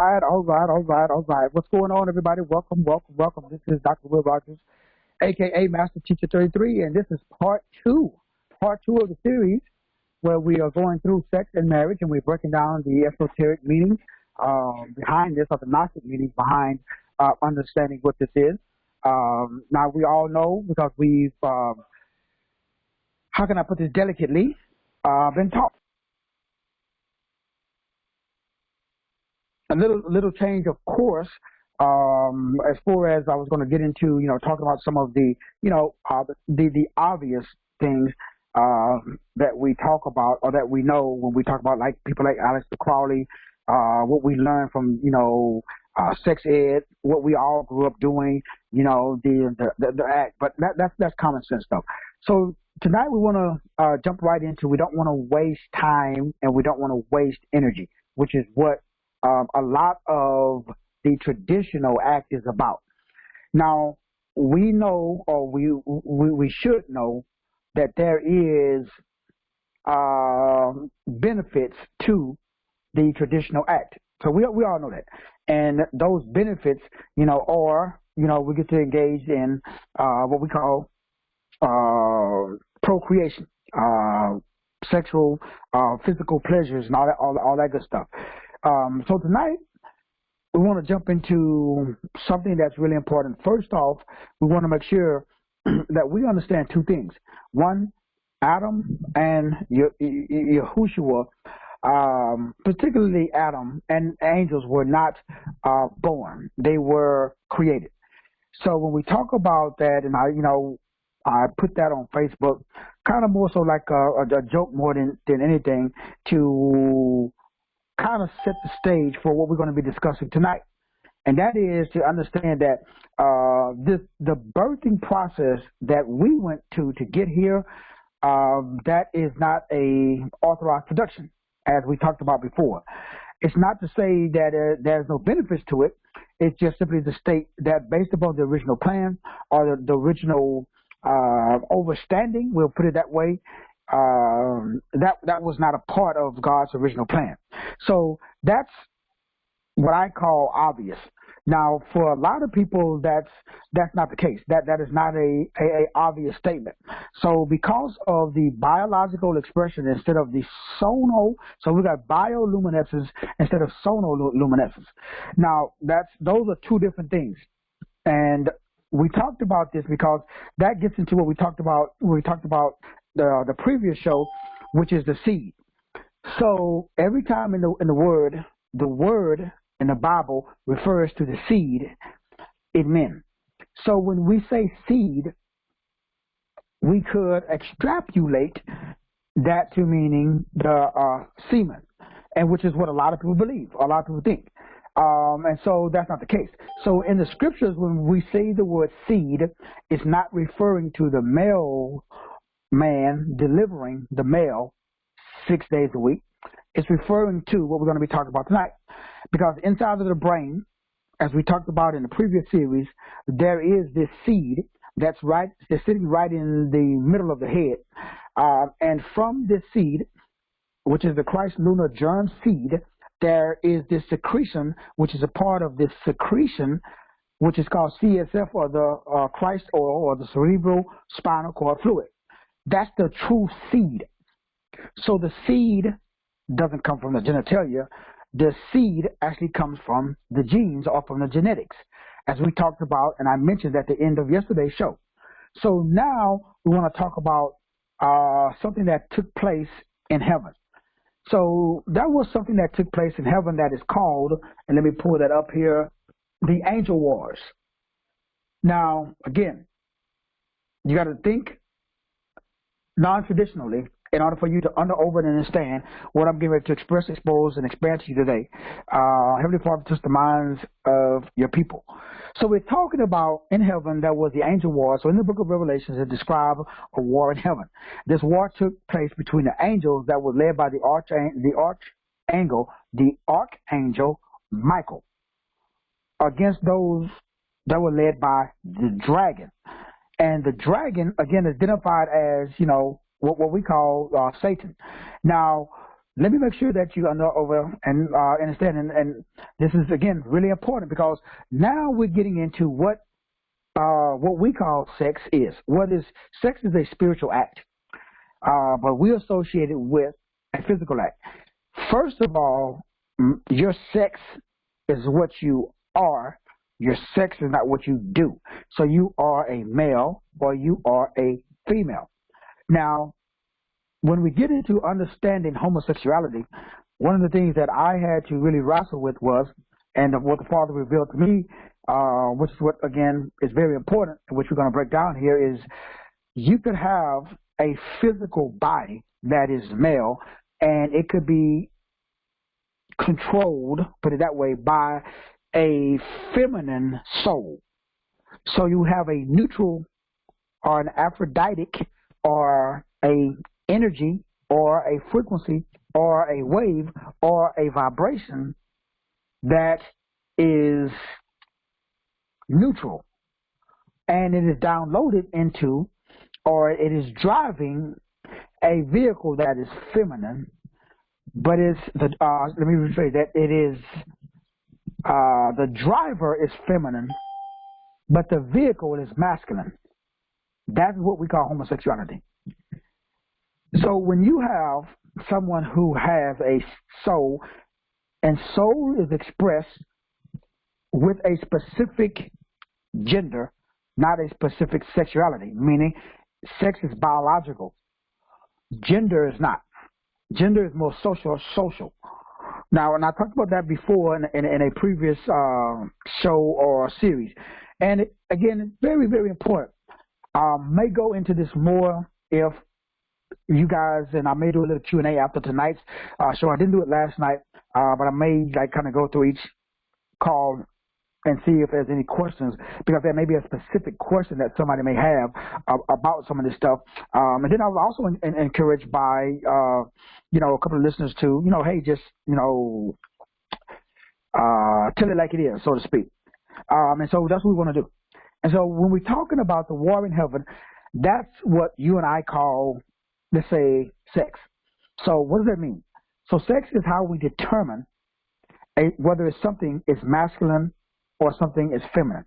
All right. What's going on, everybody? Welcome. This is Dr. Will Rogers, aka Master Teacher 33, and this is part two of the series where we are going through sex and marriage, and we're breaking down the esoteric meanings behind this, or the Gnostic meanings behind understanding what this is. Now, we all know because we've, how can I put this delicately, been taught. A little change of course, as far as I was going to get into, talking about some of the, the obvious things that we talk about or that we know when we talk about like people like Aleister Crowley, what we learn from, sex ed, what we all grew up doing, the act, but that's common sense stuff. So tonight we want to jump right into. We don't want to waste time and we don't want to waste energy, which is what a lot of the traditional act is about. Now, we know, or we should know, that there is benefits to the traditional act. So we all know that. And those benefits, are, we get to engage in what we call procreation, sexual, physical pleasures, and all that good stuff. So tonight, we want to jump into something that's really important. First off, we want to make sure that we understand two things. One, Adam and Yahushua, particularly Adam and angels, were not born. They were created. So when we talk about that, and I put that on Facebook, kind of more so like a joke more than anything, to kind of set the stage for what we're going to be discussing tonight. And that is to understand that the birthing process that we went to get here, that is not a authorized production, as we talked about before. It's not to say that there's no benefits to it. It's just simply to state that based upon the original plan or the original overstanding, we'll put it that way, that was not a part of God's original plan. So that's what I call obvious. Now, for a lot of people, that's not the case. That is not a obvious statement. So because of the biological expression instead of the sono, so we got bioluminescence instead of sonoluminescence. Now, those are two different things. And we talked about this because that gets into what we talked about when we talked about the previous show, which is the seed. So every time in the word in the Bible refers to the seed in men. So when we say seed, we could extrapolate that to meaning the semen, and which is what a lot of people believe, a lot of people think. And so that's not the case. So in the scriptures, when we say the word seed, it's not referring to the male man delivering the male 6 days a week. It's referring to what we're going to be talking about tonight. Because inside of the brain, as we talked about in the previous series, there is this seed that's sitting right in the middle of the head. And from this seed, which is the Christ lunar germ seed, there is this secretion, which is a part of this secretion, which is called CSF, or the Christ oil, or the cerebral spinal cord fluid. That's the true seed. So the seed doesn't come from the genitalia. The seed actually comes from the genes or from the genetics, as we talked about, and I mentioned at the end of yesterday's show. So now we want to talk about something that took place in heaven. So that was something that took place in heaven that is called, and let me pull that up here, the angel wars. Now, again, you got to think non-traditionally in order for you to over and understand what I'm getting ready to express, expose, and expand to you today. Heavenly Father, touch the minds of your people. So we're talking about in heaven there was the angel war. So in the book of Revelations, it describes a war in heaven. This war took place between the angels that were led by the archangel Michael, against those that were led by the dragon. And the dragon, again, is identified as, what we call Satan. Now, let me make sure that you understand, and this is again really important because now we're getting into what we call sex is. Sex is a spiritual act, but we associate it with a physical act. First of all, your sex is what you are. Your sex is not what you do. So you are a male or you are a female. Now, when we get into understanding homosexuality, one of the things that I had to really wrestle with was, and what the Father revealed to me, which is what, again, is very important, which we're going to break down here, is you could have a physical body that is male, and it could be controlled, put it that way, by a feminine soul. So you have a neutral or an Aphroditic or a energy or a frequency or a wave or a vibration that is neutral, and it is downloaded into, or it is driving a vehicle that is feminine, but it's the let me rephrase that. It is the driver is feminine, but the vehicle is masculine. That's what we call homosexuality. So when you have someone who has a soul, and soul is expressed with a specific gender, not a specific sexuality, meaning sex is biological. Gender is not. Gender is more social. Now, and I talked about that before in a previous show or series. And again, it's very, very important. May go into this more if you guys, and I may do a little Q&A after tonight's show. I didn't do it last night, but I may kind of go through each call and see if there's any questions, because there may be a specific question that somebody may have about some of this stuff. And then I was also encouraged by, a couple of listeners to, hey, just, tell it like it is, so to speak. And so that's what we want to do. And so when we're talking about the war in heaven, that's what you and I call, let's say, sex. So what does that mean? So sex is how we determine whether it's something is masculine or something is feminine.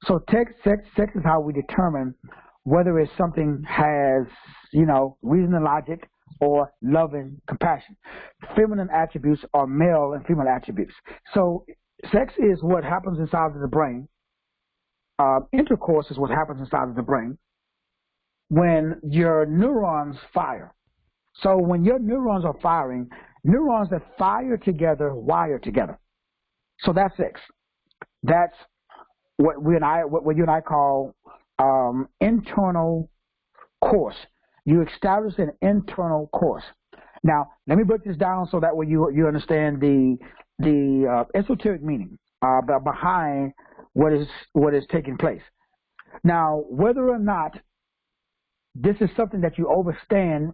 So sex is how we determine whether it's something has, reason and logic or love and compassion. Feminine attributes are male and female attributes. So sex is what happens inside of the brain. Intercourse is what happens inside of the brain when your neurons fire. So when your neurons are firing, neurons that fire together wire together. So that's sex. That's what you and I call internal course. You establish an internal course. Now, let me break this down so that way you understand the esoteric meaning behind what is taking place. Now, whether or not this is something that you understand,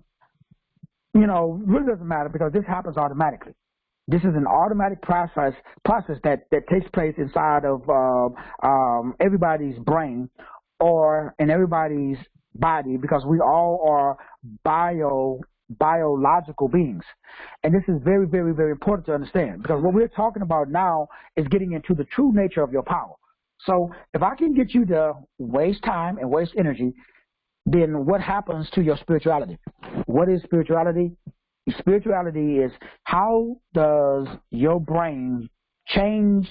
really doesn't matter, because this happens automatically. This is an automatic process that takes place inside of everybody's brain or in everybody's body, because we all are biological beings. And this is very, very, very important to understand, because what we're talking about now is getting into the true nature of your power. So if I can get you to waste time and waste energy, then what happens to your spirituality? What is spirituality? Spirituality is how does your brain change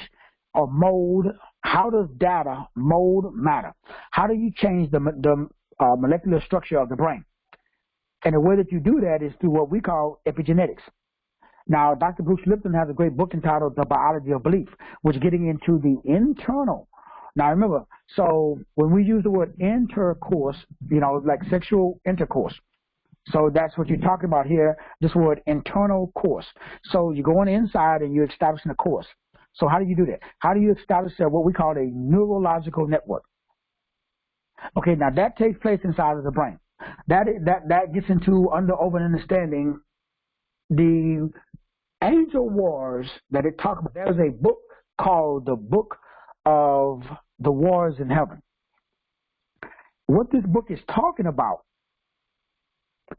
or mold, how does data mold matter? How do you change the molecular structure of the brain? And the way that you do that is through what we call epigenetics. Now, Dr. Bruce Lipton has a great book entitled The Biology of Belief, which is getting into the internal. Now, remember, so when we use the word intercourse, like sexual intercourse, so that's what you're talking about here, this word internal course. So you go on the inside and you're establishing a course. So how do you do that? How do you establish what we call a neurological network? Okay, now that takes place inside of the brain. That gets into over understanding the angel wars that it talks about. There's a book called the Book of the Wars in Heaven. What this book is talking about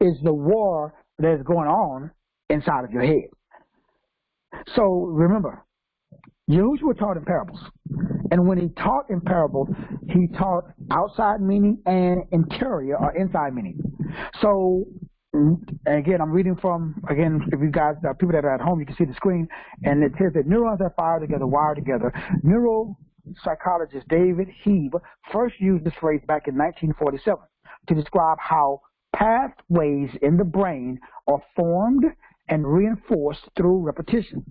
is the war that is going on inside of your head. So remember, Yahushua taught in parables. And when he taught in parables, he taught outside meaning and interior or inside meaning. So, again, I'm reading from, again, if you guys, people that are at home, you can see the screen, and it says that neurons that fire together, wire together. Neuropsychologist David Hebe first used this phrase back in 1947 to describe how pathways in the brain are formed and reinforced through repetition.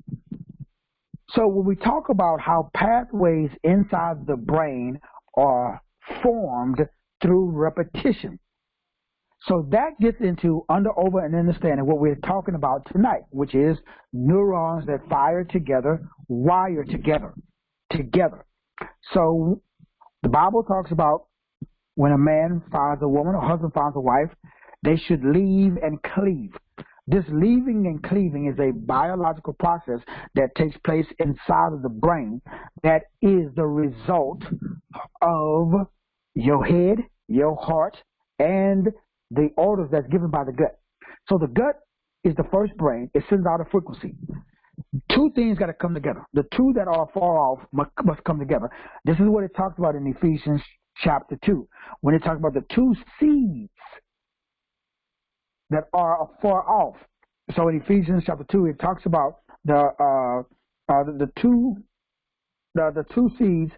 So when we talk about how pathways inside the brain are formed through repetition, so that gets into under, over, and understanding what we're talking about tonight, which is neurons that fire together, wire together. So the Bible talks about when a man finds a woman or husband finds a wife, they should leave and cleave. This leaving and cleaving is a biological process that takes place inside of the brain that is the result of your head, your heart, and the orders that's given by the gut. So the gut is the first brain. It sends out a frequency. Two things got to come together. The two that are far off must come together. This is what it talks about in Ephesians chapter 2, when it talks about the two seeds that are far off. So in Ephesians chapter 2, it talks about the two seeds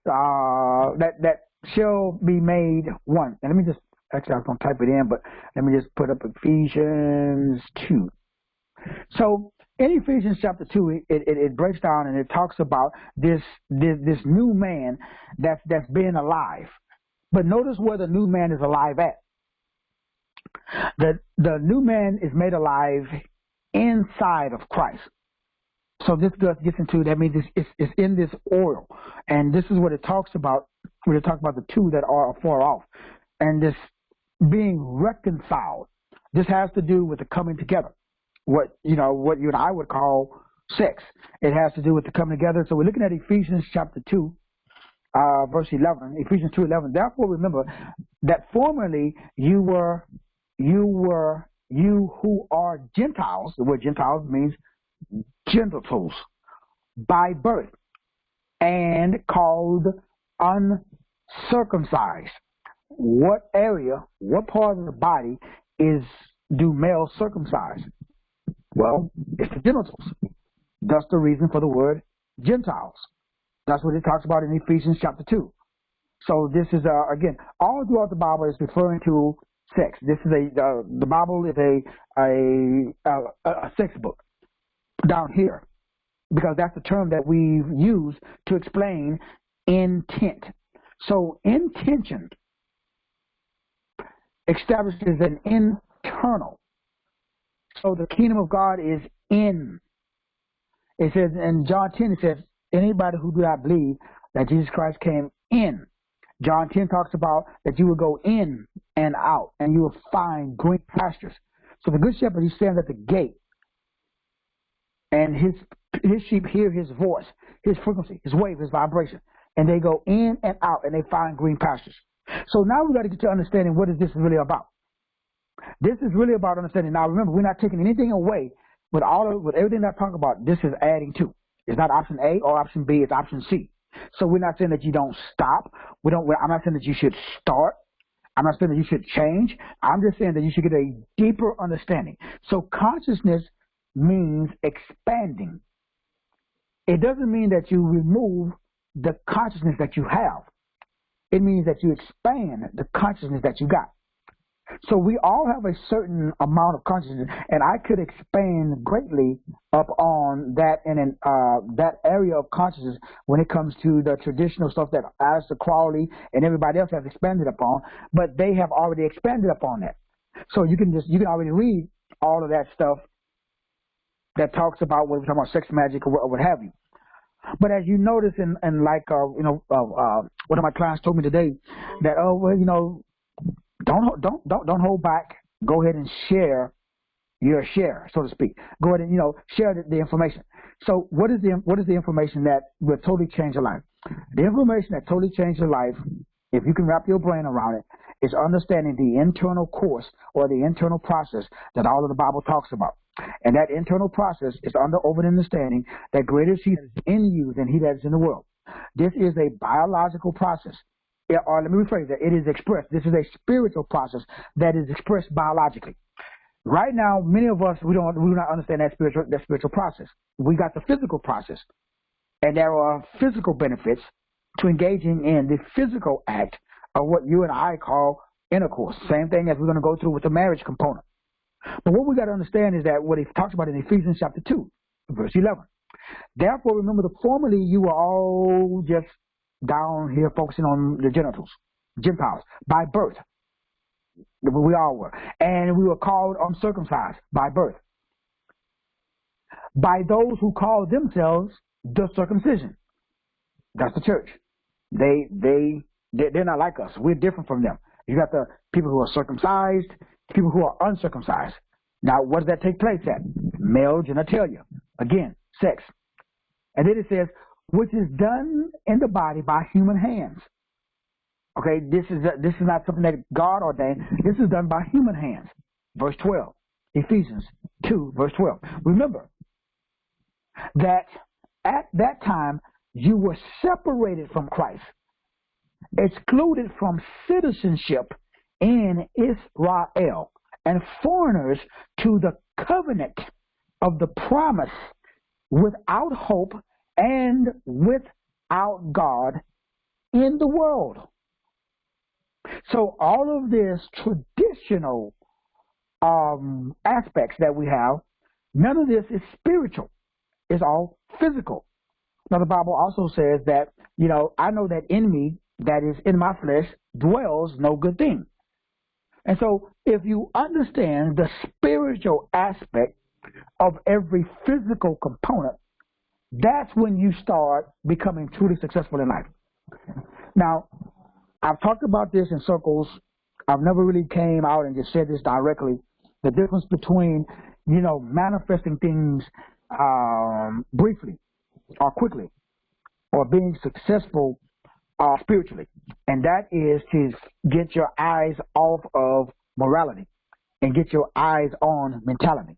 that shall be made one. And let me just, actually I was going to type it in, but let me just put up Ephesians 2. So in Ephesians chapter 2, it breaks down and it talks about this new man that's being alive. But notice where the new man is alive at. The new man is made alive inside of Christ. So this gets into, that means it's in this oil. And this is what it talks about when it talks about the two that are far off. And this being reconciled. This has to do with the coming together. What you and I would call sex. It has to do with the coming together. So we're looking at Ephesians chapter 2. Verse 11, Ephesians 2:11. Therefore, remember that formerly you who are Gentiles. The word Gentiles means genitals by birth, and called uncircumcised. What area, what part of the body do males circumcise? Well, it's the genitals. That's the reason for the word Gentiles. That's what it talks about in Ephesians chapter 2. So this is, again, all throughout the Bible is referring to sex. This is the Bible is a sex book down here, because that's the term that we use to explain intent. So intention establishes an internal. So the kingdom of God is in. It says in John 10, it says, anybody who do not believe that Jesus Christ came in. John 10 talks about that you will go in and out, and you will find green pastures. So the good shepherd, he stands at the gate, and his sheep hear his voice, his frequency, his wave, his vibration, and they go in and out, and they find green pastures. So now we got to get to understanding what is this really about. This is really about understanding. Now remember, we're not taking anything away with everything that I talk about. This is adding to. It's not option A or option B. It's option C. So we're not saying that you don't stop. I'm not saying that you should start. I'm not saying that you should change. I'm just saying that you should get a deeper understanding. So consciousness means expanding. It doesn't mean that you remove the consciousness that you have. It means that you expand the consciousness that you got. So we all have a certain amount of consciousness, and I could expand greatly up on that and that area of consciousness when it comes to the traditional stuff that Aleister Crowley and everybody else has expanded upon, but they have already expanded upon that. So you can already read all of that stuff that talks about what we're talking about, sex magic or what have you. But as you notice, and like one of my clients told me today that don't hold back. Go ahead and share your share, so to speak. Go ahead and share the information. So what is the information that will totally change your life? The information that totally changes your life, if you can wrap your brain around it, is understanding the internal course or the internal process that all of the Bible talks about. And that internal process is under open understanding that greater is he that is in you than he that is in the world. This is a biological process. Or let me rephrase that. It is expressed. This is a spiritual process that is expressed biologically. Right now, many of us, we do not understand that spiritual process. We got the physical process. And there are physical benefits to engaging in the physical act of what you and I call intercourse. Same thing as we're going to go through with the marriage component. But what we got to understand is that what he talks about in Ephesians chapter 2, verse 11. Therefore, remember that formerly you were all just down here focusing on the Gentiles, by birth. We all were. And we were called uncircumcised by birth. By those who call themselves the circumcision. That's the church. They're not like us. We're different from them. You got the people who are circumcised, people who are uncircumcised. Now, what does that take place at? Male genitalia. Again, sex. And then it says, which is done in the body by human hands. Okay, this is not something that God ordained. This is done by human hands. Verse 12. Ephesians 2, verse 12. Remember that at that time you were separated from Christ, excluded from citizenship in Israel, and foreigners to the covenant of the promise, without hope and without God in the world. So all of this traditional aspects that we have, none of this is spiritual. It's all physical. Now the Bible also says that, I know that in me, that is in my flesh, dwells no good thing. And so if you understand the spiritual aspect of every physical component, that's when you start becoming truly successful in life. Now, I've talked about this in circles. I've never really came out and just said this directly. The difference between, manifesting things briefly or quickly, or being successful spiritually. And that is to get your eyes off of morality and get your eyes on mentality.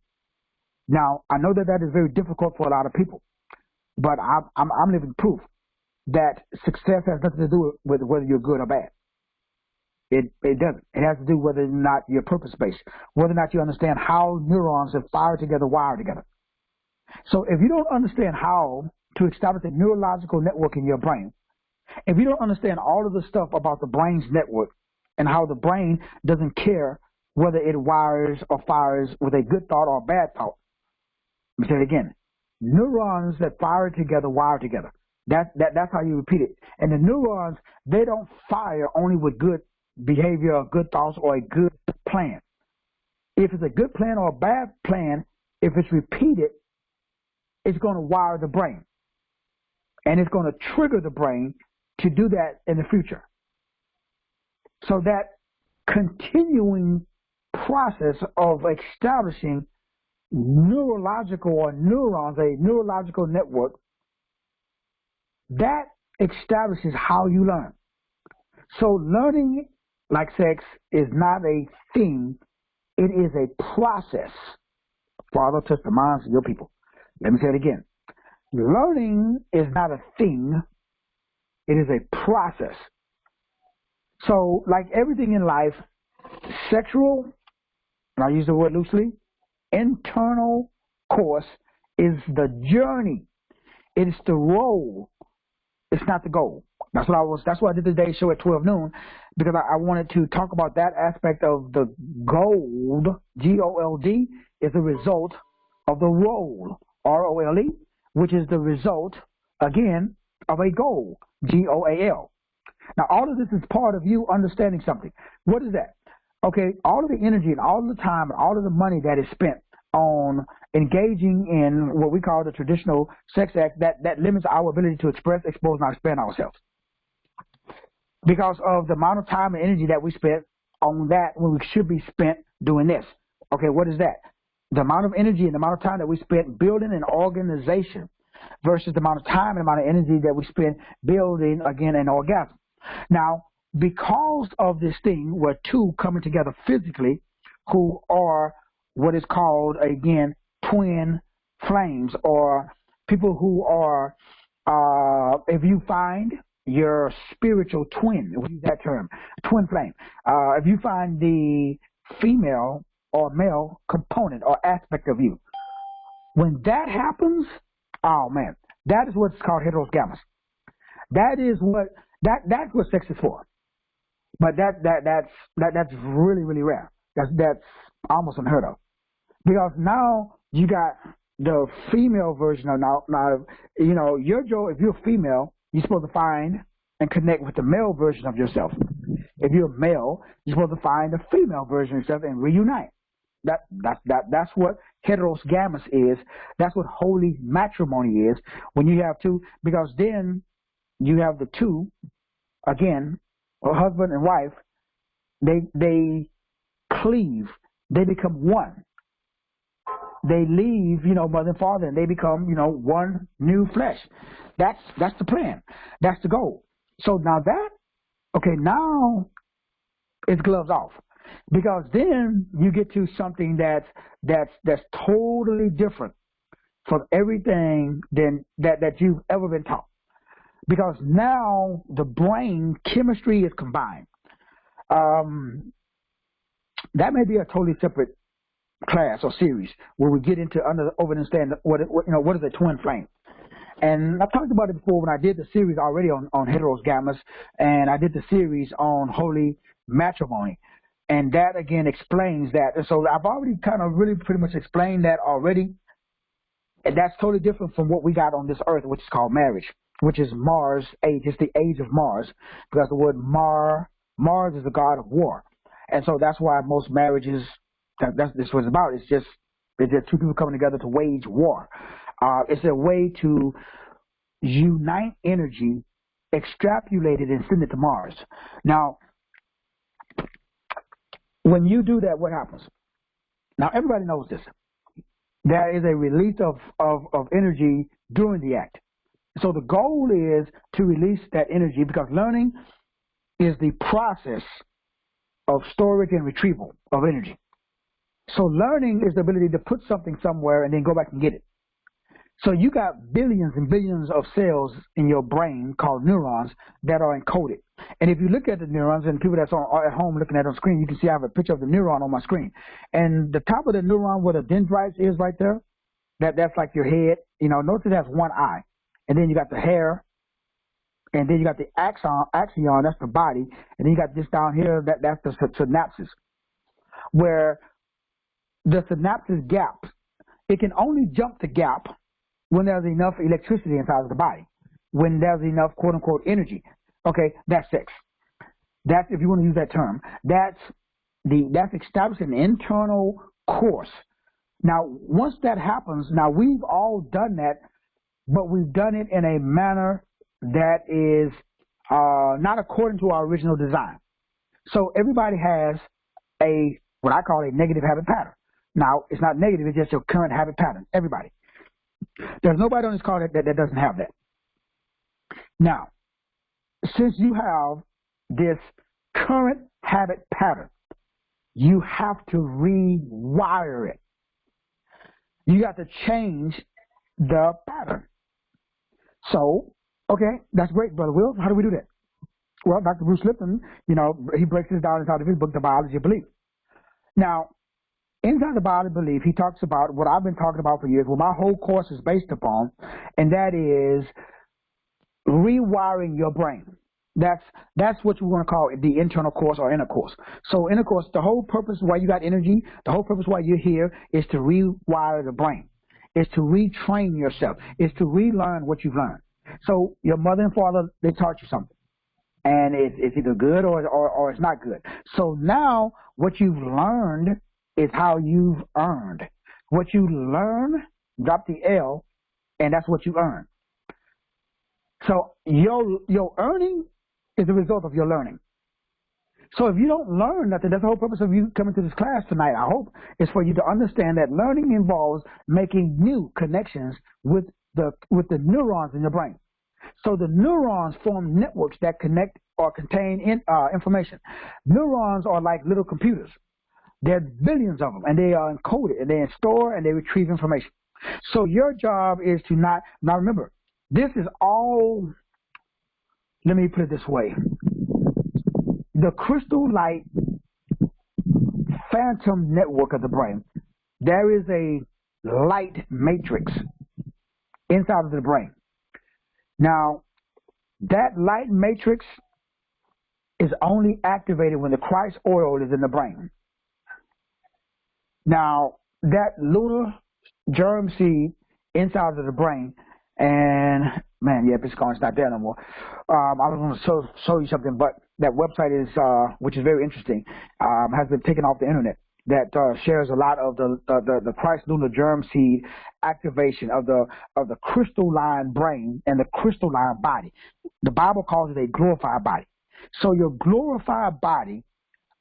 Now, I know that is very difficult for a lot of people, but I'm living proof that success has nothing to do with whether you're good or bad. It doesn't. It has to do whether or not you're purpose-based, whether or not you understand how neurons that fire together wire together. So if you don't understand how to establish a neurological network in your brain, if you don't understand all of the stuff about the brain's network and how the brain doesn't care whether it wires or fires with a good thought or a bad thought, let me say it again. Neurons that fire together wire together. That's how you repeat it. And the neurons, they don't fire only with good behavior or good thoughts or a good plan. If it's a good plan or a bad plan, if it's repeated, it's going to wire the brain. And it's going to trigger the brain to do that in the future. So that continuing process of establishing neurological or neurons, a neurological network, that establishes how you learn. So learning, like sex, is not a thing. It is a process. Father, touch the minds of your people. Let me say it again. Learning is not a thing. It is a process. So, like everything in life, sexual, and I use the word loosely, internal course is the journey. It's the role. It's not the goal. That's why I did today's show at 12 noon, because I wanted to talk about that aspect of the gold, G-O-L-D, is the result of the role, R-O-L-E, which is the result, again, of a goal, G-O-A-L. Now, all of this is part of you understanding something. What is that? Okay, all of the energy and all of the time and all of the money that is spent on engaging in what we call the traditional sex act, that limits our ability to express, expose, and expand ourselves. Because of the amount of time and energy that we spent on that when we should be spent doing this. Okay, what is that? The amount of energy and the amount of time that we spent building an organization versus the amount of time and amount of energy that we spend building, again, an orgasm. Now, because of this thing where two coming together physically who are what is called, again, twin flames, or people who are, if you find your spiritual twin, we use that term, twin flame. If you find the female or male component or aspect of you, when that happens, oh man, that is what's called heteros gammas. That's what sex is for. But that's really rare. That's almost unheard of. Because now you got the female version of now you know, your Joe, if you're female, you're supposed to find and connect with the male version of yourself. If you're male, you're supposed to find the female version of yourself and reunite. That's what heteros gammas is. That's what holy matrimony is. When you have two, because then you have the two, again, a husband and wife, they cleave, they become one. They leave, you know, mother and father, and they become, you know, one new flesh. That's the plan. That's the goal. So now now it's gloves off, because then you get to something that's totally different from everything that you've ever been taught. Because now the brain chemistry is combined. That may be a totally separate class or series where we get into understand what is a twin flame. And I talked about it before when I did the series already on heteros gammas, and I did the series on holy matrimony, and that again explains that. And so I've already kind of really pretty much explained that already, and that's totally different from what we got on this earth, which is called marriage, which is Mars age. It's the age of Mars, because the word Mars is the god of war, and so that's why most marriages, that's what it's about. It's just two people coming together to wage war. It's a way to unite energy, extrapolate it, and send it to Mars. Now, when you do that, what happens? Now, everybody knows this. There is a release of energy during the act. So the goal is to release that energy, because learning is the process of storage and retrieval of energy. So learning is the ability to put something somewhere and then go back and get it. So you got billions and billions of cells in your brain called neurons that are encoded. And if you look at the neurons, and people that's at home looking at it on screen, you can see I have a picture of the neuron on my screen. And the top of the neuron where the dendrites is right there, that's like your head. You know, notice it has one eye. And then you got the hair. And then you got the axion, that's the body. And then you got this down here, that's the synapses. Where the synapses gap, it can only jump the gap when there's enough electricity inside of the body, when there's enough quote-unquote energy. Okay, that's sex. That's, if you want to use that term, that's establishing an internal course. Now, once that happens, now we've all done that, but we've done it in a manner that is not according to our original design. So everybody has what I call a negative habit pattern. Now, it's not negative, it's just your current habit pattern. Everybody. There's nobody on this call that doesn't have that. Now, since you have this current habit pattern, you have to rewire it. You got to change the pattern. So, okay, that's great, Brother Will. How do we do that? Well, Dr. Bruce Lipton, you know, he breaks this down inside of his book, The Biology of Belief. Now, inside the Biology of Belief, he talks about what I've been talking about for years, what my whole course is based upon, and that is rewiring your brain. That's what you want to call the internal course or inner course. So inner course, the whole purpose why you got energy, the whole purpose why you're here is to rewire the brain, is to retrain yourself, is to relearn what you've learned. So your mother and father, they taught you something, and it's either good or it's not good. So now what you've learned is how you've earned. What you learn, drop the L, and that's what you earn. So your earning is the result of your learning. So if you don't learn nothing, that's the whole purpose of you coming to this class tonight, I hope, is for you to understand that learning involves making new connections with the neurons in your brain. So the neurons form networks that connect or contain information. Neurons are like little computers. There's billions of them, and they are encoded, and they store, and they retrieve information. So your job is to not, now remember, this is all, let me put it this way. The crystal light phantom network of the brain, there is a light matrix inside of the brain. Now, that light matrix is only activated when the Christ oil is in the brain. Now, that lunar germ seed inside of the brain, and man, yeah, it's gone, it's not there no more. I was going to show you something, but that website is, which is very interesting, has been taken off the internet. That shares a lot of the Christ lunar germ seed activation of the crystalline brain and the crystalline body. The Bible calls it a glorified body. So your glorified body,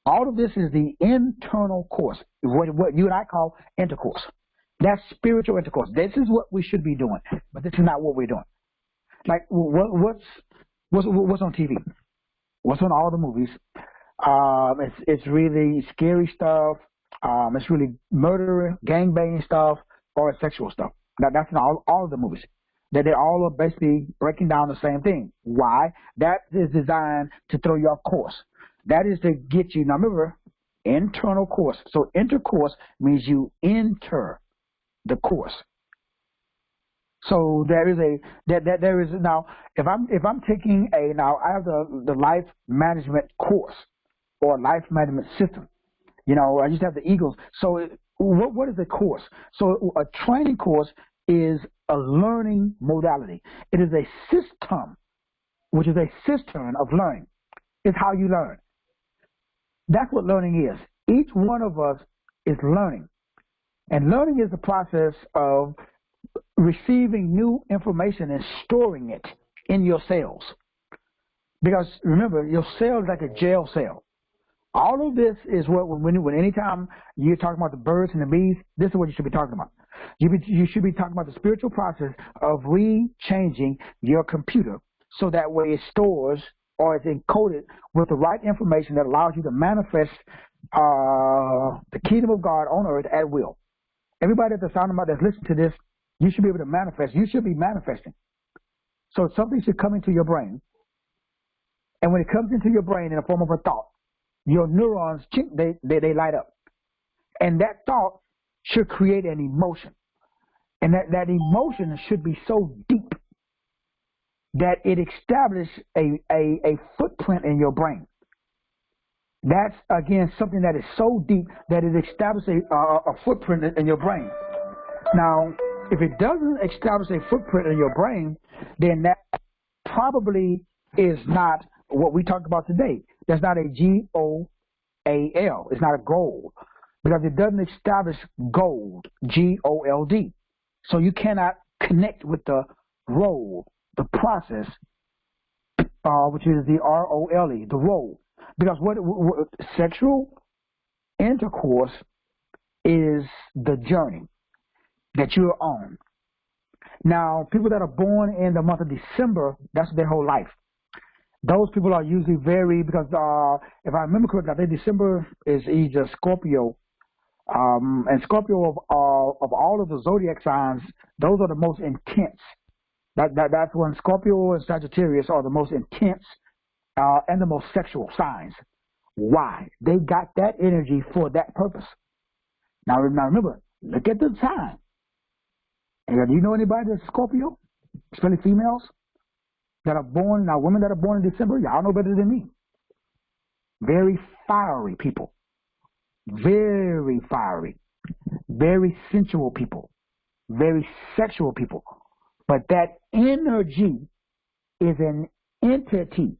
all of this is the internal course, what you and I call intercourse. That's spiritual intercourse. This is what we should be doing, but this is not what we're doing. Like what's on TV? What's on all the movies? It's really scary stuff. It's really murder, gangbanging stuff, or sexual stuff. That's in all of the movies. That they all are basically breaking down the same thing. Why? That is designed to throw you off course. That is to get you, now remember, internal course. So intercourse means you enter the course. So there is now, if I'm taking I have the life management course or life management system. You know, I used to have the Eagles. So what is a course? So a training course is a learning modality. It is a system, which is a cistern of learning. It's how you learn. That's what learning is. Each one of us is learning. And learning is the process of receiving new information and storing it in your cells. Because remember, your cell is like a jail cell. All of this is what, when anytime you're talking about the birds and the bees, this is what you should be talking about. You should be talking about the spiritual process of re-changing your computer so that way it stores or it's encoded with the right information that allows you to manifest the kingdom of God on earth at will. Everybody at the sound of my that's listening to this, you should be able to manifest. You should be manifesting. So something should come into your brain. And when it comes into your brain in the form of a thought, your neurons, they light up. And that thought should create an emotion. And that emotion should be so deep that it establishes a footprint in your brain. That's, again, something that is so deep that it establishes a footprint in your brain. Now, if it doesn't establish a footprint in your brain, then that probably is not what we talked about today. That's not a GOAL. It's not a goal. Because it doesn't establish gold, GOLD. So you cannot connect with the role, the process, which is the ROLE, the role. Because what sexual intercourse is the journey that you're on. Now, people that are born in the month of December, that's their whole life. Those people are usually because if I remember correctly, I think December is either Scorpio. And Scorpio of all of the zodiac signs, those are the most intense. That's when Scorpio and Sagittarius are the most intense and the most sexual signs. Why? They got that energy for that purpose. Now remember, look at the time. And do you know anybody that's Scorpio? Especially females that are born, now women that are born in December, y'all know better than me. Very fiery people. Very fiery. Very sensual people. Very sexual people. But that energy is an entity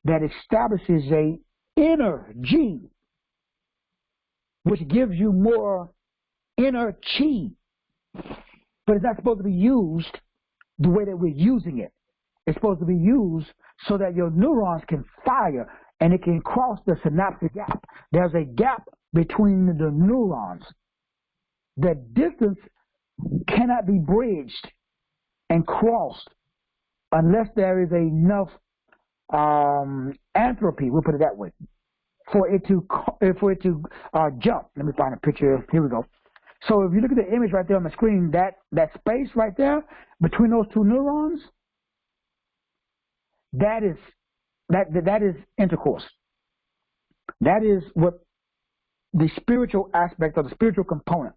that establishes a energy which gives you more energy. But it's not supposed to be used the way that we're using it. It's supposed to be used so that your neurons can fire and it can cross the synaptic gap. There's a gap between the neurons. The distance cannot be bridged and crossed unless there is enough entropy, we'll put it that way. for it to jump. Let me find a picture. Here we go. So if you look at the image right there on the screen, that space right there between those two neurons, that is intercourse. That is what the spiritual aspect or the spiritual component.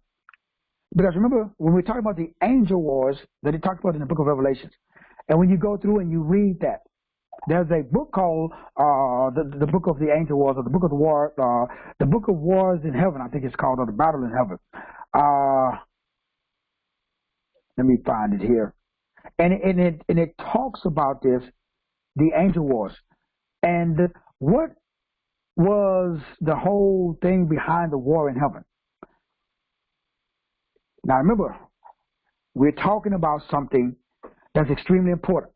Because remember, when we're talking about the angel wars that it talks about in the book of Revelations, and when you go through and you read that, there's a book called the Book of the Angel Wars, or the Book of the War, the Book of Wars in Heaven, I think it's called, or the Battle in Heaven. Let me find it here, and it talks about this, the angel wars, and what was the whole thing behind the war in heaven. Now remember, we're talking about something that's extremely important.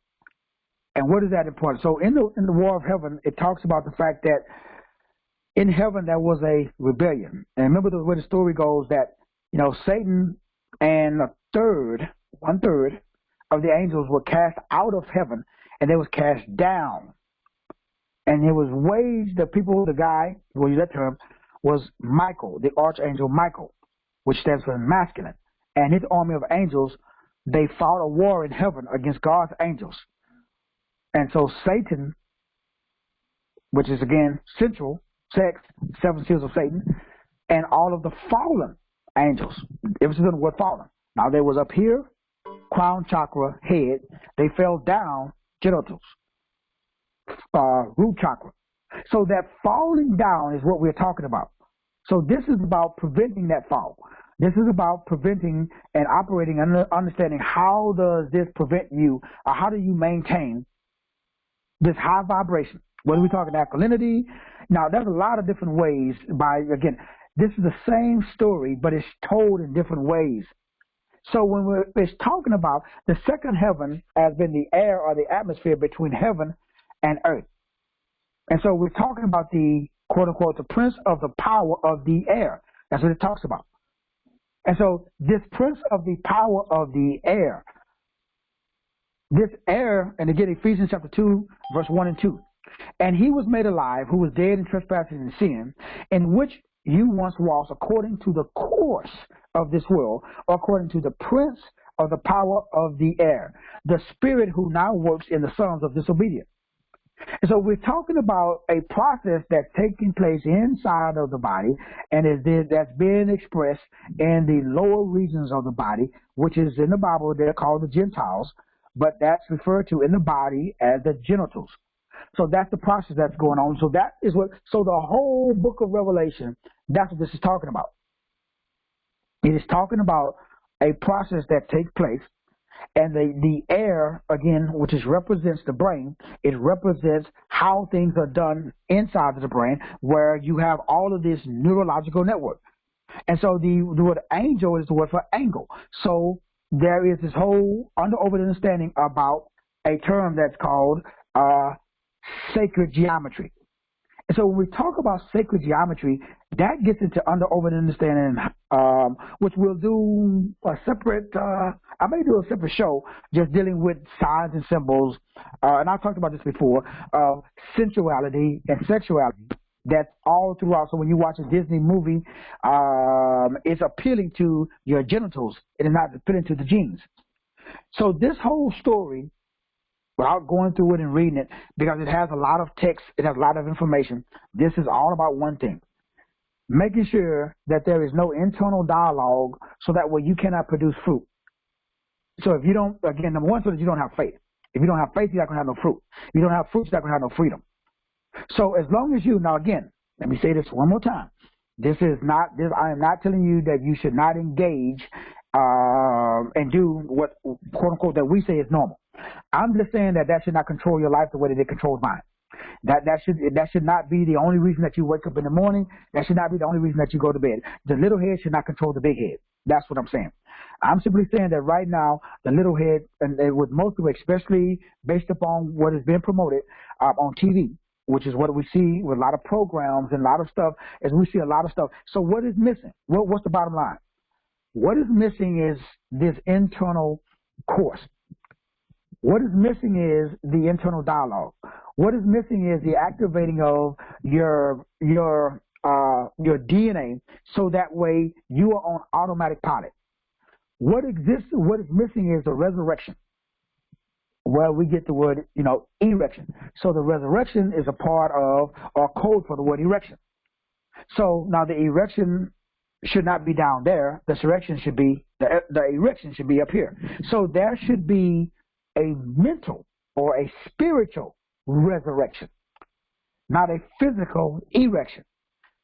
And what is that important? So in the war of heaven, it talks about the fact that in heaven there was a rebellion. And remember the way the story goes that, Satan and one third of the angels were cast out of heaven, and they was cast down. And it was waged, the guy, we'll use that term, was Michael, the archangel Michael, which stands for masculine. And his army of angels, they fought a war in heaven against God's angels. And so Satan, which is again central, sex, 7 seals of Satan, and all of the fallen angels, emphasis on the word fallen. Now they was up here, crown chakra, head. They fell down, genitals, root chakra. So that falling down is what we're talking about. So this is about preventing that fall. This is about preventing and operating and understanding how does this prevent you, or how do you maintain this high vibration. Whether we're talking alkalinity, now there's a lot of different ways again, this is the same story, but it's told in different ways. So when it's talking about the second heaven as being the air or the atmosphere between heaven and earth. And so we're talking about the quote unquote, the prince of the power of the air. That's what it talks about. And so this prince of the power of the air, this air, and again, Ephesians chapter 2, verse 1 and 2. And he was made alive, who was dead in trespasses and sin, in which you once walked according to the course of this world, or according to the prince of the power of the air, the spirit who now works in the sons of disobedience. And so we're talking about a process that's taking place inside of the body, and that's being expressed in the lower regions of the body, which is in the Bible, they're called the Gentiles, but that's referred to in the body as the genitals. So that's the process that's going on. So that is so the whole book of Revelation, that's what this is talking about. It is talking about a process that takes place, and the air, again, which represents the brain, it represents how things are done inside of the brain, where you have all of this neurological network. And so the word angel is the word for angle. So there is this whole over understanding about a term that's called sacred geometry. And so when we talk about sacred geometry, that gets into over understanding, which we'll do a separate, I may do a separate show just dealing with signs and symbols, and I've talked about this before, sensuality and sexuality. That's all throughout. So when you watch a Disney movie, it's appealing to your genitals. It is not appealing to the genes. So this whole story, without going through it and reading it, because it has a lot of text, it has a lot of information, this is all about one thing. Making sure that there is no internal dialogue so that way you cannot produce fruit. So if you don't, again, number one, so that you don't have faith. If you don't have faith, you're not going to have no fruit. If you don't have fruit, you're not going to have no freedom. So as long as now again, let me say this one more time. I am not telling you that you should not engage and do what, quote unquote, that we say is normal. I'm just saying that should not control your life the way that it controls mine. That should not be the only reason that you wake up in the morning. That should not be the only reason that you go to bed. The little head should not control the big head. That's what I'm saying. I'm simply saying that right now, the little head, and with most of it, especially based upon what is being promoted on TV, which is what we see with a lot of programs and a lot of stuff, is we see a lot of stuff. So what is missing? What's the bottom line? What is missing is this internal course. What is missing is the internal dialogue. What is missing is the activating of your DNA, so that way you are on automatic pilot. What is missing is the resurrection, where we get the word, erection. So the resurrection is a part of or code for the word erection. So now the erection should not be down there. The erection should be up here. So there should be a mental or a spiritual resurrection, not a physical erection.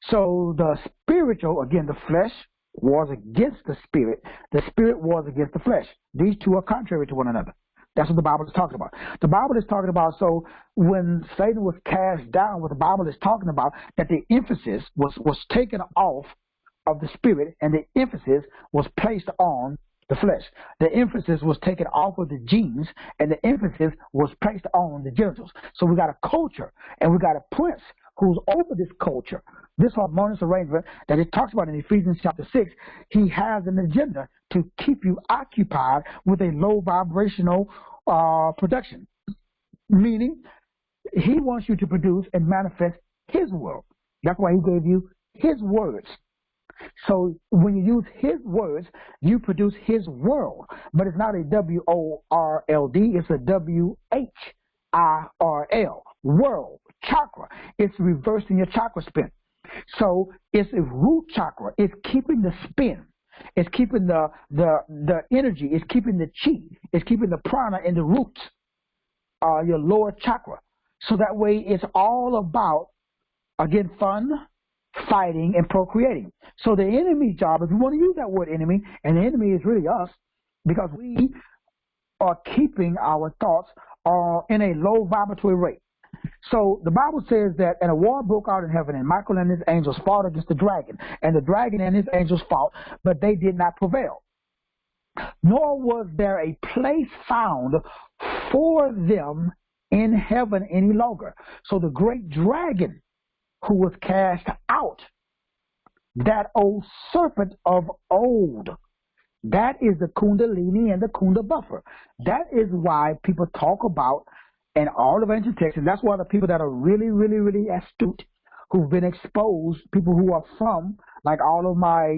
So the spiritual, again, the flesh wars against the spirit wars against the flesh. These two are contrary to one another. That's what the Bible is talking about. The Bible is talking about, so when Satan was cast down, what the Bible is talking about, that the emphasis was taken off of the spirit, and the emphasis was placed on the flesh. The emphasis was taken off of the genes, and the emphasis was placed on the genitals. So we got a culture, and we got a prince who's over this culture, this harmonious arrangement that it talks about in Ephesians chapter 6. He has an agenda to keep you occupied with a low vibrational production, meaning he wants you to produce and manifest his world. That's why he gave you his words. So when you use his words, you produce his world. But it's not a WORLD, it's a WHIRL, world, chakra. It's reversing your chakra spin. So it's a root chakra. It's keeping the spin. It's keeping the energy. It's keeping the chi. It's keeping the prana in the roots, your lower chakra. So that way it's all about, again, fun, fighting, and procreating. So the enemy's job, if you want to use that word enemy, and the enemy is really us, because we are keeping our thoughts in a low vibratory rate. So the Bible says that, and a war broke out in heaven, and Michael and his angels fought against the dragon, and the dragon and his angels fought, but they did not prevail. Nor was there a place found for them in heaven any longer. So the great dragon who was cast out, that old serpent of old, that is the Kundalini and the Kunda buffer. That is why people talk about in all of ancient texts, and that's why the people that are really, really, really astute, who've been exposed, people who are from, like all of my,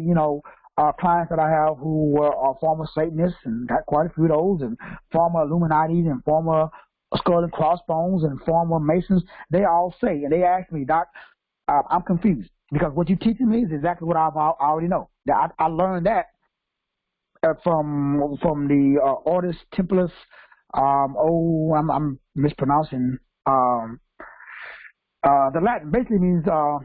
clients that I have who are former Satanists, and got quite a few of those, and former Illuminatis, and former Skull and Crossbones, and former Masons, they all say, and they ask me, Doc, I'm confused, because what you're teaching me is exactly what I already know. I learned that from the Ordo Templis. I'm mispronouncing. The Latin basically means the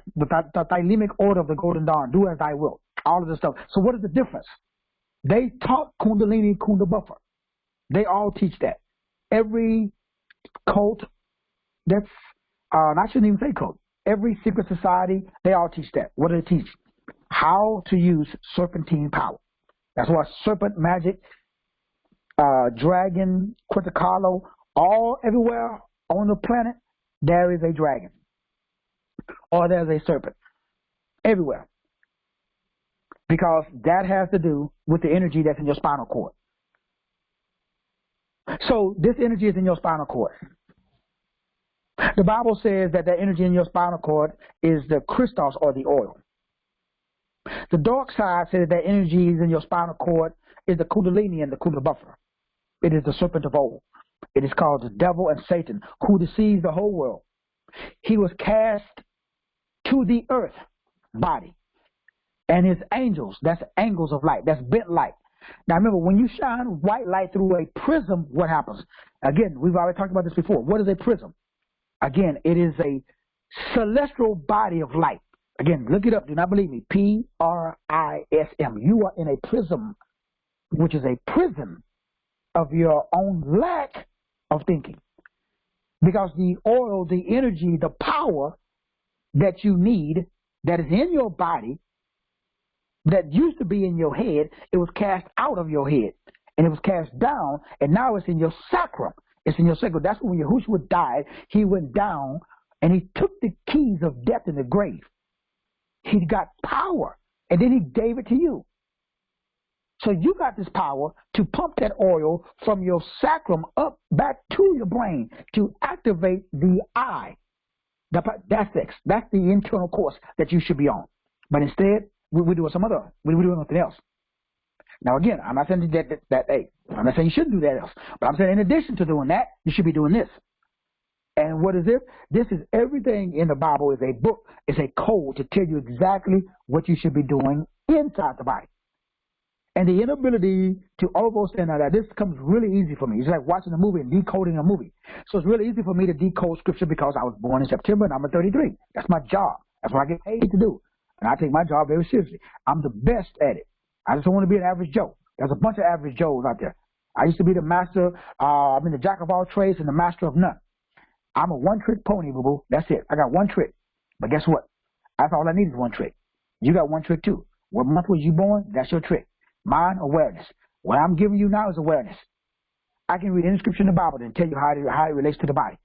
Thymic order of the Golden Dawn. Do as I will. All of this stuff. So what is the difference? They taught Kundalini, Kunda buffer. They all teach that. Every cult that's I shouldn't even say cult. Every secret society, they all teach that. What do they teach? How to use serpentine power. That's why serpent magic, dragon, Quetzalcoatl, everywhere on the planet, there is a dragon. Or there's a serpent. Everywhere. Because that has to do with the energy that's in your spinal cord. So this energy is in your spinal cord. The Bible says that energy in your spinal cord is the Christos, or the oil. The dark side says that energy is in your spinal cord is the Kundalini and the Kunda buffer. It is the serpent of old. It is called the devil and Satan, who deceives the whole world. He was cast to the earth body. And his angels, that's angles of light, that's bent light. Now remember, when you shine white light through a prism, what happens? Again, we've already talked about this before. What is a prism? Again, it is a celestial body of light. Again, look it up. Do not believe me. Prism. You are in a prism, which is a prison of your own lack of thinking. Because the oil, the energy, the power that you need, that is in your body, that used to be in your head, it was cast out of your head. And it was cast down, and now it's in your sacrum. It's in your sacrum. That's when Yahushua died. He went down, and he took the keys of death in the grave. He got power, and then he gave it to you. So you got this power to pump that oil from your sacrum up back to your brain to activate the I. That's the internal course that you should be on. But instead, we're doing we're doing something else. Now again, I'm not saying I'm not saying you shouldn't do that else. But I'm saying in addition to doing that, you should be doing this. And what is this? This is everything in the Bible is a book. It's a code to tell you exactly what you should be doing inside the body. And the inability to understand that, this comes really easy for me. It's like watching a movie and decoding a movie. So it's really easy for me to decode scripture because I was born in September and I'm 33. That's my job. That's what I get paid to do. And I take my job very seriously. I'm the best at it. I just don't want to be an average Joe. There's a bunch of average Joes out there. I used to be the master, the jack of all trades and the master of none. I'm a one-trick pony, boo-boo. That's it. I got one trick. But guess what? That's all I need is one trick. You got one trick too. What month was you born? That's your trick. Mine, awareness. What I'm giving you now is awareness. I can read any scripture in the Bible and tell you how it relates to the body.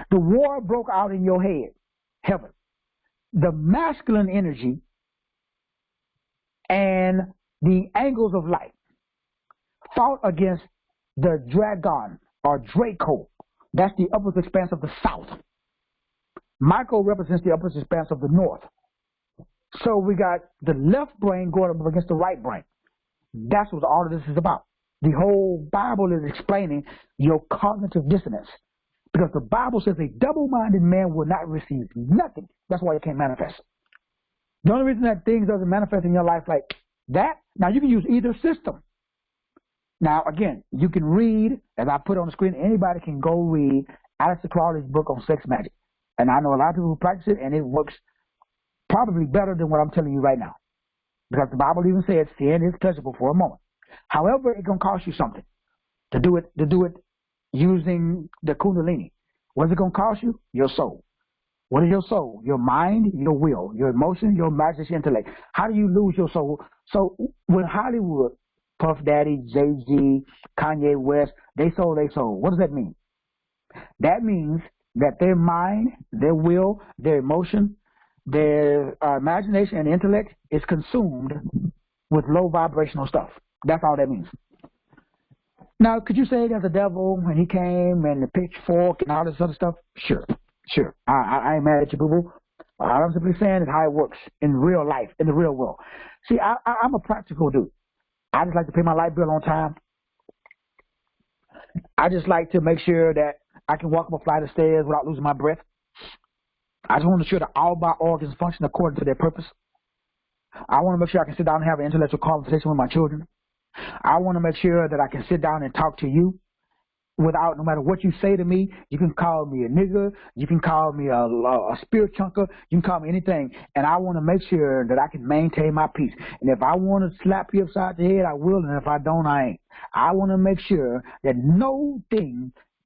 The war broke out in your head, heaven. The masculine energy and the angles of light fought against the dragon or Draco. That's the upper expanse of the south. Michael represents the upper expanse of the north. So we got the left brain going up against the right brain. That's what all of this is about. The whole Bible is explaining your cognitive dissonance. Because the Bible says a double-minded man will not receive nothing. That's why it can't manifest. The only reason that things doesn't manifest in your life like that, now you can use either system. Now, again, you can read, as I put on the screen, anybody can go read Aleister Crowley's book on sex magic. And I know a lot of people who practice it, and it works probably better than what I'm telling you right now. Because the Bible even says sin is pleasurable for a moment. However, it's going to cost you something to do it using the Kundalini. What is it going to cost you? Your soul. What is your soul? Your mind, your will, your emotion, your imagination, intellect. How do you lose your soul? So when Hollywood, Puff Daddy, Jay-Z, Kanye West, they sold their soul. What does that mean? That means that their mind, their will, their emotion, their imagination and intellect is consumed with low vibrational stuff. That's all that means. Now, could you say there's a devil and he came and the pitchfork and all this other stuff? Sure. I ain't mad at you, boo-boo. All I'm simply saying is how it works in real life, in the real world. See, I'm a practical dude. I just like to pay my light bill on time. I just like to make sure that I can walk up a flight of stairs without losing my breath. I just want to make sure that all my organs function according to their purpose. I want to make sure I can sit down and have an intellectual conversation with my children. I want to make sure that I can sit down and talk to you without, no matter what you say to me, you can call me a nigger, you can call me a spirit chunker, you can call me anything. And I want to make sure that I can maintain my peace. And if I want to slap you upside the head, I will. And if I don't, I ain't. I want to make sure that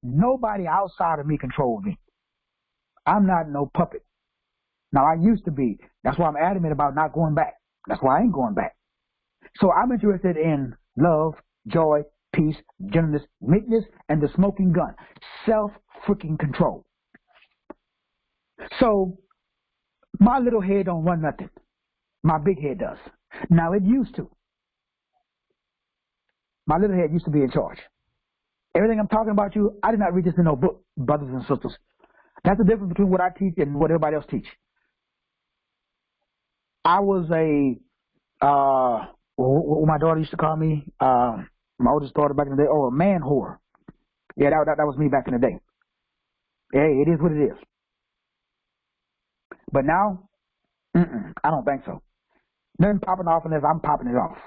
nobody outside of me controls me. I'm not no puppet. Now, I used to be. That's why I'm adamant about not going back. That's why I ain't going back. So I'm interested in love, joy, peace, gentleness, meekness, and the smoking gun. Self-freaking control. So my little head don't run nothing. My big head does. Now, it used to. My little head used to be in charge. Everything I'm talking about you, I did not read this in no book, brothers and sisters. That's the difference between what I teach and what everybody else teach. I was what my daughter used to call me, my oldest daughter back in the day, a man whore. Yeah, that was me back in the day. Hey, it is what it is. But now, I don't think so. Nothing popping off unless I'm popping it off.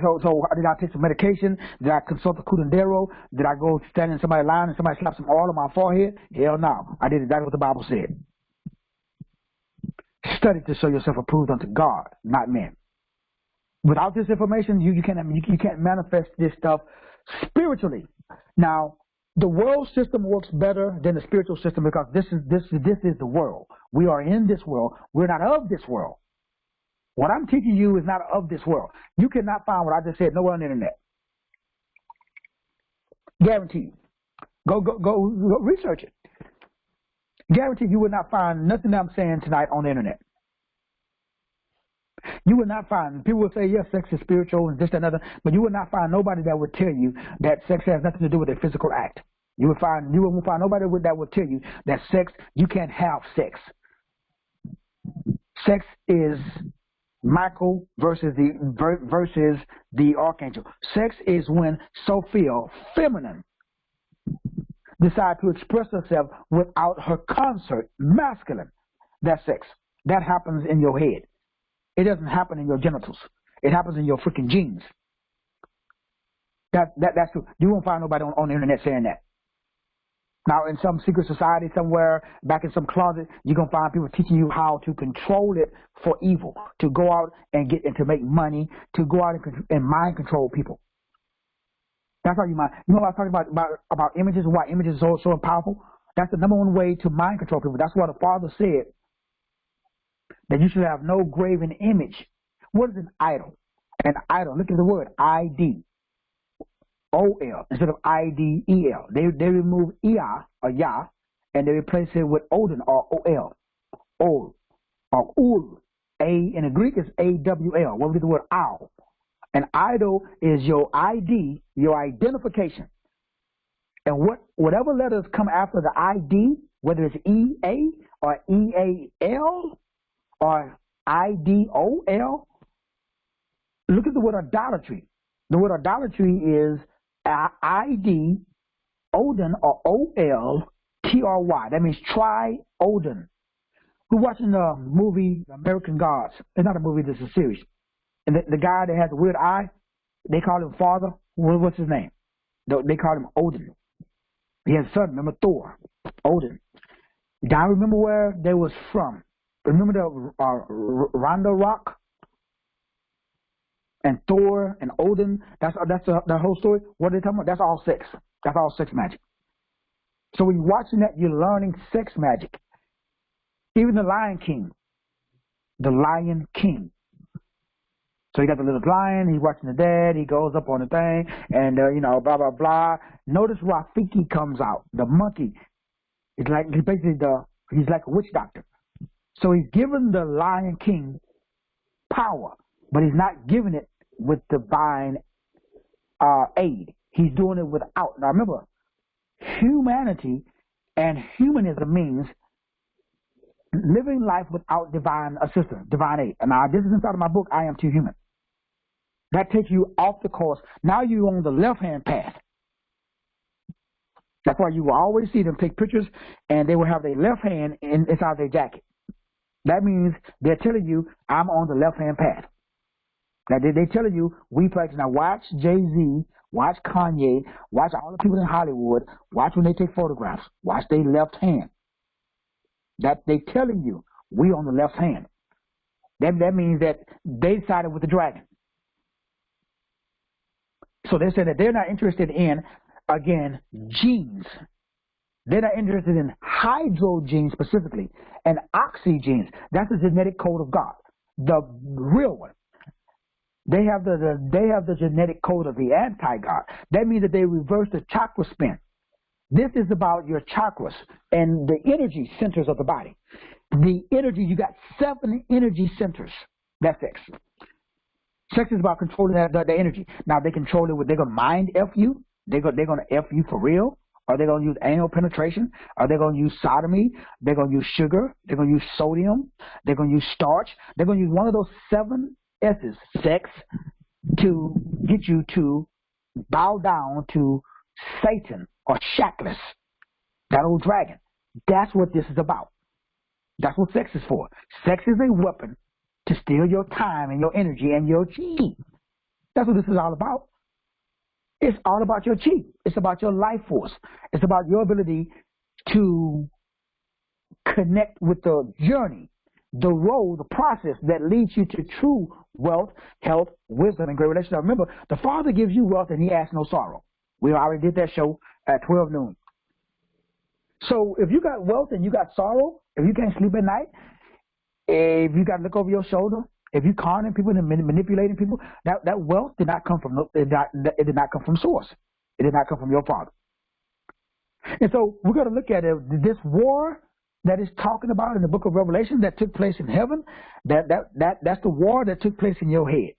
So did I take some medication? Did I consult the curandero? Did I go stand in somebody's line and somebody slapped some oil on my forehead? Hell no. I did exactly what the Bible said. Study to show yourself approved unto God, not men. Without this information, you can't manifest this stuff spiritually. Now, the world system works better than the spiritual system because this is the world. We are in this world. We're not of this world. What I'm teaching you is not of this world. You cannot find what I just said nowhere on the internet. Guaranteed. Go research it. Guaranteed you will not find nothing that I'm saying tonight on the internet. You will not find, people will say, yes, sex is spiritual and this, that, and other, but you will not find nobody that would tell you that sex has nothing to do with a physical act. You won't find nobody that will tell you that sex, you can't have sex. Sex is Michael versus the archangel. Sex is when Sophia, feminine, decide to express herself without her consort, masculine. That's sex. That happens in your head. It doesn't happen in your genitals. It happens in your freaking genes. That's true. You won't find nobody on the internet saying that. Now, in some secret society somewhere, back in some closet, you're going to find people teaching you how to control it for evil, to go out and to make money, to go out and mind control people. That's how you mind. You know what I was talking about images and why images are so powerful? That's the number one way to mind control people. That's why the Father said that you should have no graven image. What is an idol? An idol, look at the word, I-D. O-L instead of I-D-E-L. They remove E-R or Yah and they replace it with Odin or O-L. Ol or Ul. A in the Greek is A-W-L. What would be the word owl? An idol is your ID, your identification. And whatever letters come after the ID, whether it's E-A or E-A-L or I-D-O-L, look at the word idolatry. The word idolatry is I-D, Odin, or O-L-T-R-Y. That means try Odin. We're watching the movie American Gods. It's not a movie, this is a series. And the guy that has a weird eye, they call him Father. What's his name? They call him Odin. He has a son, remember Thor, Odin. Do I remember where they was from? Remember the Ragnarok? And Thor and Odin, that's the whole story. What are they talking about? That's all sex. That's all sex magic. So when you're watching that, you're learning sex magic. Even the Lion King. The Lion King. So you got the little lion, he's watching the dad, he goes up on the thing, and, blah, blah, blah. Notice Rafiki comes out, the monkey. It's like, he's like a witch doctor. So he's given the Lion King power, but he's not giving it with divine aid. He's doing it without. Now remember, humanity and humanism means living life without divine assistance, divine aid. And now this is inside of my book, I Am Too Human. That takes you off the course. Now you're on the left-hand path. That's why you will always see them take pictures and they will have their left hand inside their jacket. That means they're telling you, I'm on the left-hand path. Now, they're telling you, we practice. Now, watch Jay-Z, watch Kanye, watch all the people in Hollywood, watch when they take photographs, watch their left hand. That they're telling you, we on the left hand. That means that they sided with the dragon. So they said that they're not interested in, again, genes. They're not interested in hydrogenes specifically and oxygenes. That's the genetic code of God, the real one. They have the genetic code of the anti-God. That means that they reverse the chakra spin. This is about your chakras and the energy centers of the body. The energy, you got 7 energy centers. That's sex. Sex is about controlling the energy. Now they control it with, they're going to mind F you. They're going to F you for real. Are they going to use anal penetration? Are they going to use sodomy? They're going to use sugar. They're going to use sodium. They're going to use starch. They're going to use one of those 7 S's, sex, to get you to bow down to Satan or Shaklis, that old dragon. That's what this is about. That's what sex is for. Sex is a weapon to steal your time and your energy and your chi. That's what this is all about. It's all about your chi. It's about your life force. It's about your ability to connect with the journey, the road, the process that leads you to true wealth, health, wisdom, and great relationship. Now remember, the Father gives you wealth and He asks no sorrow. We already did that show at 12 noon. So if you got wealth and you got sorrow, if you can't sleep at night, if you got to look over your shoulder, if you conning people and manipulating people, that wealth did not come from it did not come from source. It did not come from your Father. And so we're going to look at it. This war that is talking about in the book of Revelation that took place in heaven, that's the war that took place in your head.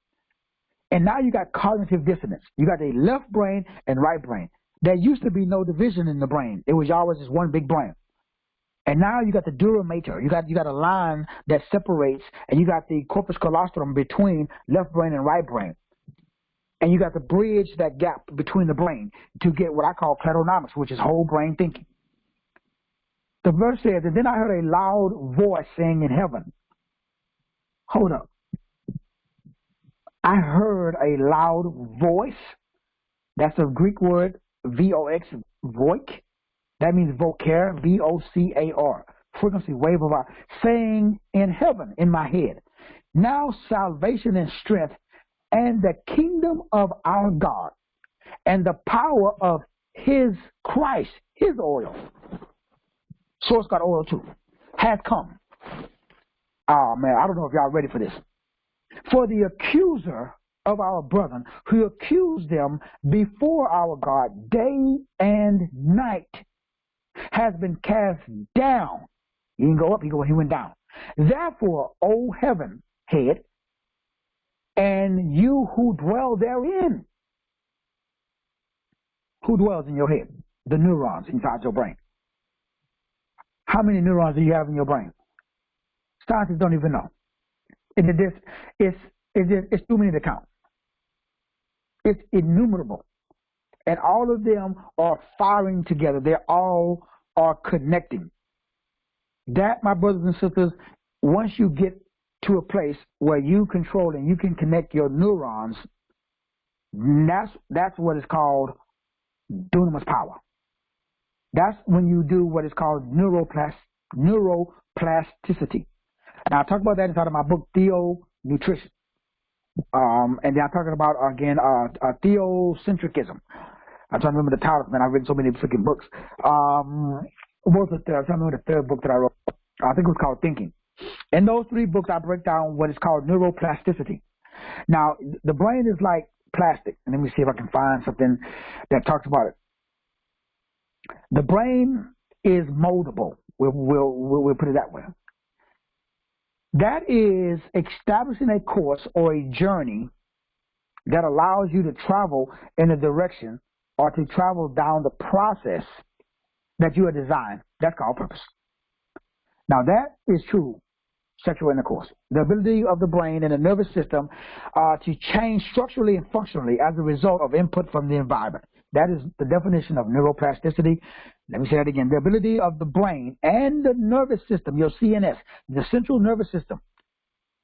And now you got cognitive dissonance. You got a left brain and right brain. There used to be no division in the brain. It was always just one big brain. And now you got the dura mater. You got a line that separates, and you got the corpus callosum between left brain and right brain. And you got to bridge that gap between the brain to get what I call cladonomics, which is whole brain thinking. The verse says, and then I heard a loud voice saying in heaven, hold up. I heard a loud voice. That's a Greek word, V-O-X, voic. That means vocar, V-O-C-A-R. Frequency, wave of our, saying in heaven, in my head, now salvation and strength and the kingdom of our God and the power of his Christ, his oil. Source got oil too. Has come. Oh man, I don't know if y'all ready for this. For the accuser of our brethren, who accused them before our God day and night, has been cast down. He didn't go up, he went down. Therefore, O heaven head, and you who dwell therein. Who dwells in your head? The neurons inside your brain. How many neurons do you have in your brain? Scientists don't even know. It's too many to count. It's innumerable. And all of them are firing together. They all are connecting. That, my brothers and sisters, once you get to a place where you control and you can connect your neurons, that's what is called dunamis power. That's when you do what is called neuroplasticity. Now, I talk about that inside of my book, Theo Nutrition. And then I'm talking about, again, theocentricism. I'm trying to remember the title, man. I've written so many freaking books. I'm trying to remember the third book that I wrote. I think it was called Thinking. In those three books, I break down what is called neuroplasticity. Now, the brain is like plastic. And let me see if I can find something that talks about it. The brain is moldable. We'll put it that way. That is establishing a course or a journey that allows you to travel in a direction or to travel down the process that you are designed. That's called purpose. Now that is true sexual intercourse. The ability of the brain and the nervous system to change structurally and functionally as a result of input from the environment. That is the definition of neuroplasticity. Let me say that again. The ability of the brain and the nervous system, your CNS, the central nervous system.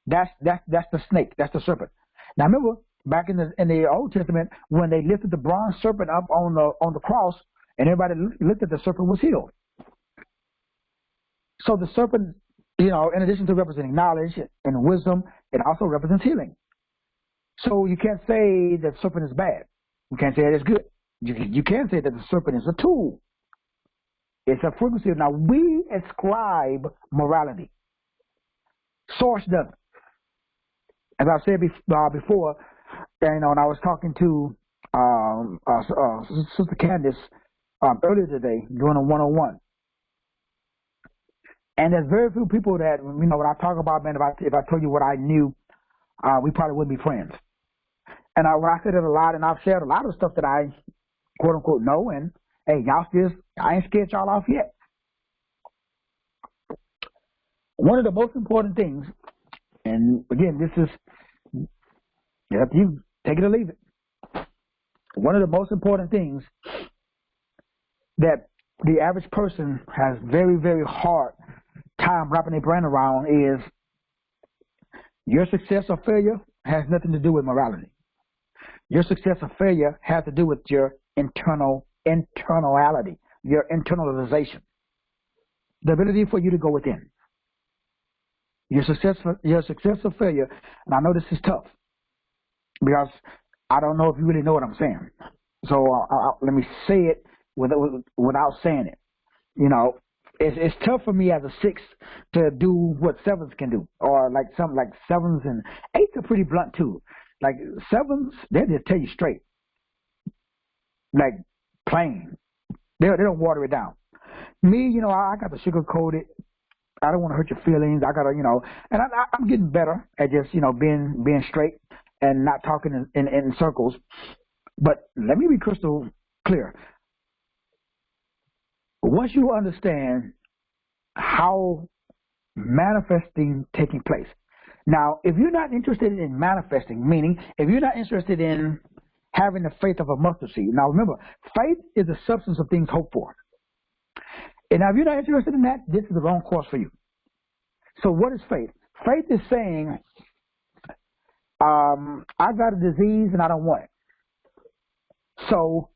That's the snake. That's the serpent. Now remember, back in the Old Testament, when they lifted the bronze serpent up on the cross, and everybody looked at the serpent was healed. So the serpent, in addition to representing knowledge and wisdom, it also represents healing. So you can't say that serpent is bad. You can't say that it's good. You can say that the serpent is a tool. It's a frequency. Now, we ascribe morality. Source doesn't. As I said before, and I was talking to Sister Candace earlier today doing a 101. And there's very few people that, when I talk about, man, if I told you what I knew, we probably wouldn't be friends. And when I said it a lot, and I've shared a lot of stuff that I, quote unquote, know, and hey, I ain't scared y'all off yet. One of the most important things, and again, this is up to you, take it or leave it. One of the most important things that the average person has very, very hard time wrapping their brain around is your success or failure has nothing to do with morality. Your success or failure has to do with your internality, your internalization, the ability for you to go within. Your success or failure, and I know this is tough because I don't know if you really know what I'm saying. So let me say it without saying it. It's tough for me as a 6 to do what 7s can do, or like something like 7s and 8s are pretty blunt too. Like 7s, they just tell you straight, like plain. They don't water it down. Me, I got to sugarcoat it I don't want to hurt your feelings. I gotta, and I'm getting better at just, being straight and not talking in circles. But let me be crystal clear. Once you understand how manifesting taking place. Now, if you're not interested in manifesting, meaning if you're not interested in having the faith of a mustard seed. Now remember, faith is the substance of things hoped for. And now if you're not interested in that, this is the wrong course for you. So what is faith? Faith is saying, I've got a disease and I don't want it. So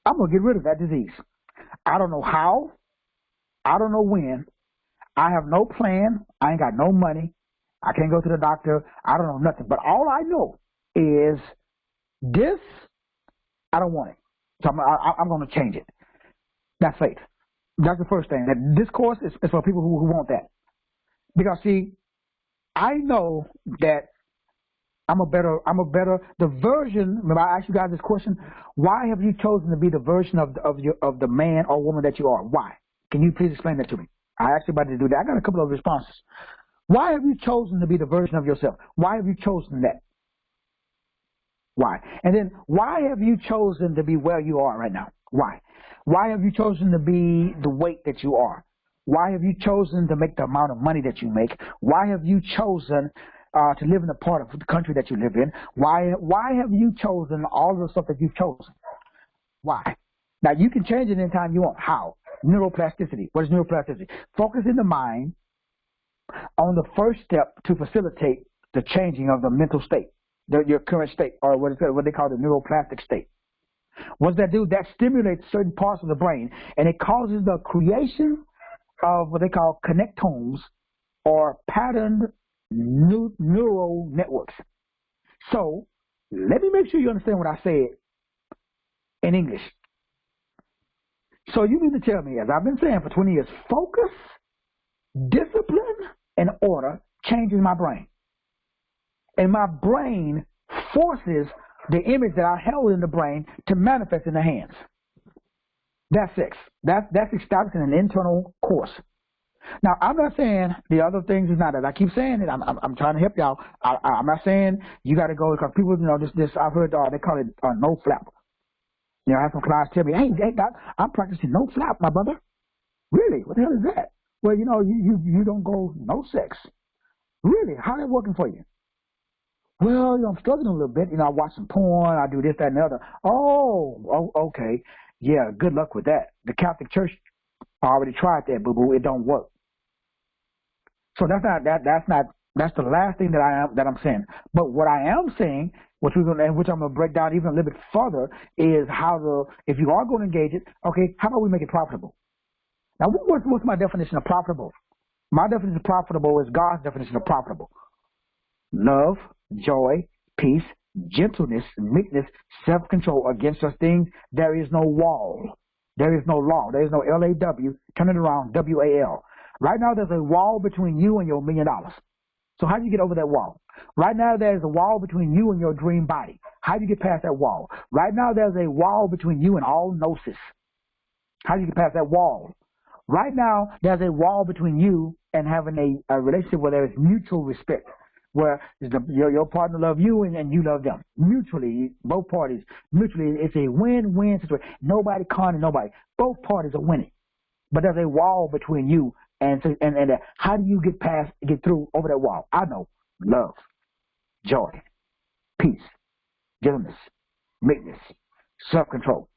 I'm going to get rid of that disease. I don't know how. I don't know when. I have no plan. I ain't got no money. I can't go to the doctor. I don't know nothing. But all I know is this, I don't want it. So I'm going to change it. That's faith. That's the first thing. That this course is for people who want that. Because see, I know that the version. Remember, I asked you guys this question: why have you chosen to be the version of the man or woman that you are? Why? Can you please explain that to me? I asked everybody to do that. I got a couple of responses. Why have you chosen to be the version of yourself? Why have you chosen that? Why? And then why have you chosen to be where you are right now? Why? Why have you chosen to be the weight that you are? Why have you chosen to make the amount of money that you make? Why have you chosen to live in the part of the country that you live in? Why have you chosen all of the stuff that you've chosen? Why? Now, you can change it anytime you want. How? Neuroplasticity. What is neuroplasticity? Focusing the mind on the first step to facilitate the changing of the mental state, your current state, or what they call the neuroplastic state. What does that do? That stimulates certain parts of the brain, and it causes the creation of what they call connectomes, or patterned neural networks. So, let me make sure you understand what I said in English. So you mean to tell me, as I've been saying for 20 years, focus, discipline, and order changes my brain. And my brain forces the image that I held in the brain to manifest in the hands. That's six. That's establishing an internal course. Now, I'm not saying the other things is not, as I keep saying it, I'm trying to help y'all. I'm not saying you got to go, because people, this I've heard, they call it no flap. I have some clients tell me, hey, Doc, I'm practicing no flap, my brother. Really? What the hell is that? Well, you don't go no sex. Really? How's that working for you? Well, I'm struggling a little bit. I watch some porn. I do this, that, and the other. Oh, okay. Yeah, good luck with that. The Catholic Church already tried that, boo-boo. It don't work. So that's the last thing that I'm saying. But what I am saying, which I'm gonna break down even a little bit further, is if you are going to engage it, okay, how about we make it profitable? Now, what's my definition of profitable? My definition of profitable is God's definition of profitable. Love, joy, peace, gentleness, meekness, self-control. Against such things, there is no wall. There is no law. There is no LAW. Turn it around, WAL. Right now, there's a wall between you and your $1 million. So how do you get over that wall? Right now, there's a wall between you and your dream body. How do you get past that wall? Right now, there's a wall between you and all gnosis. How do you get past that wall? Right now, there's a wall between you and having a relationship where there is mutual respect, where your partner loves you and you love them. Mutually, both parties, mutually, it's a win-win situation. Nobody conning nobody. Both parties are winning. But there's a wall between you and how do you get through over that wall? I know. Love, joy, peace, gentleness, meekness, self-control.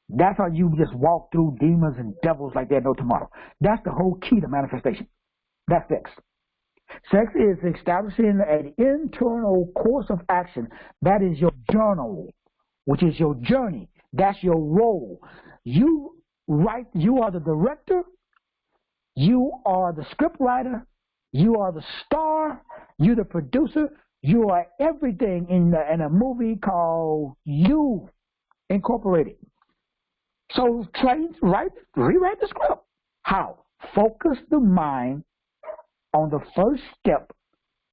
That's how you just walk through demons and devils like there's no tomorrow. That's the whole key to manifestation. That's sex. Sex is establishing an internal course of action. That is your journal, which is your journey. That's your role. You are the director. You are the script writer. You are the star. You're the producer. You are everything in a movie called You Incorporated. So rewrite the script. How? Focus the mind on the first step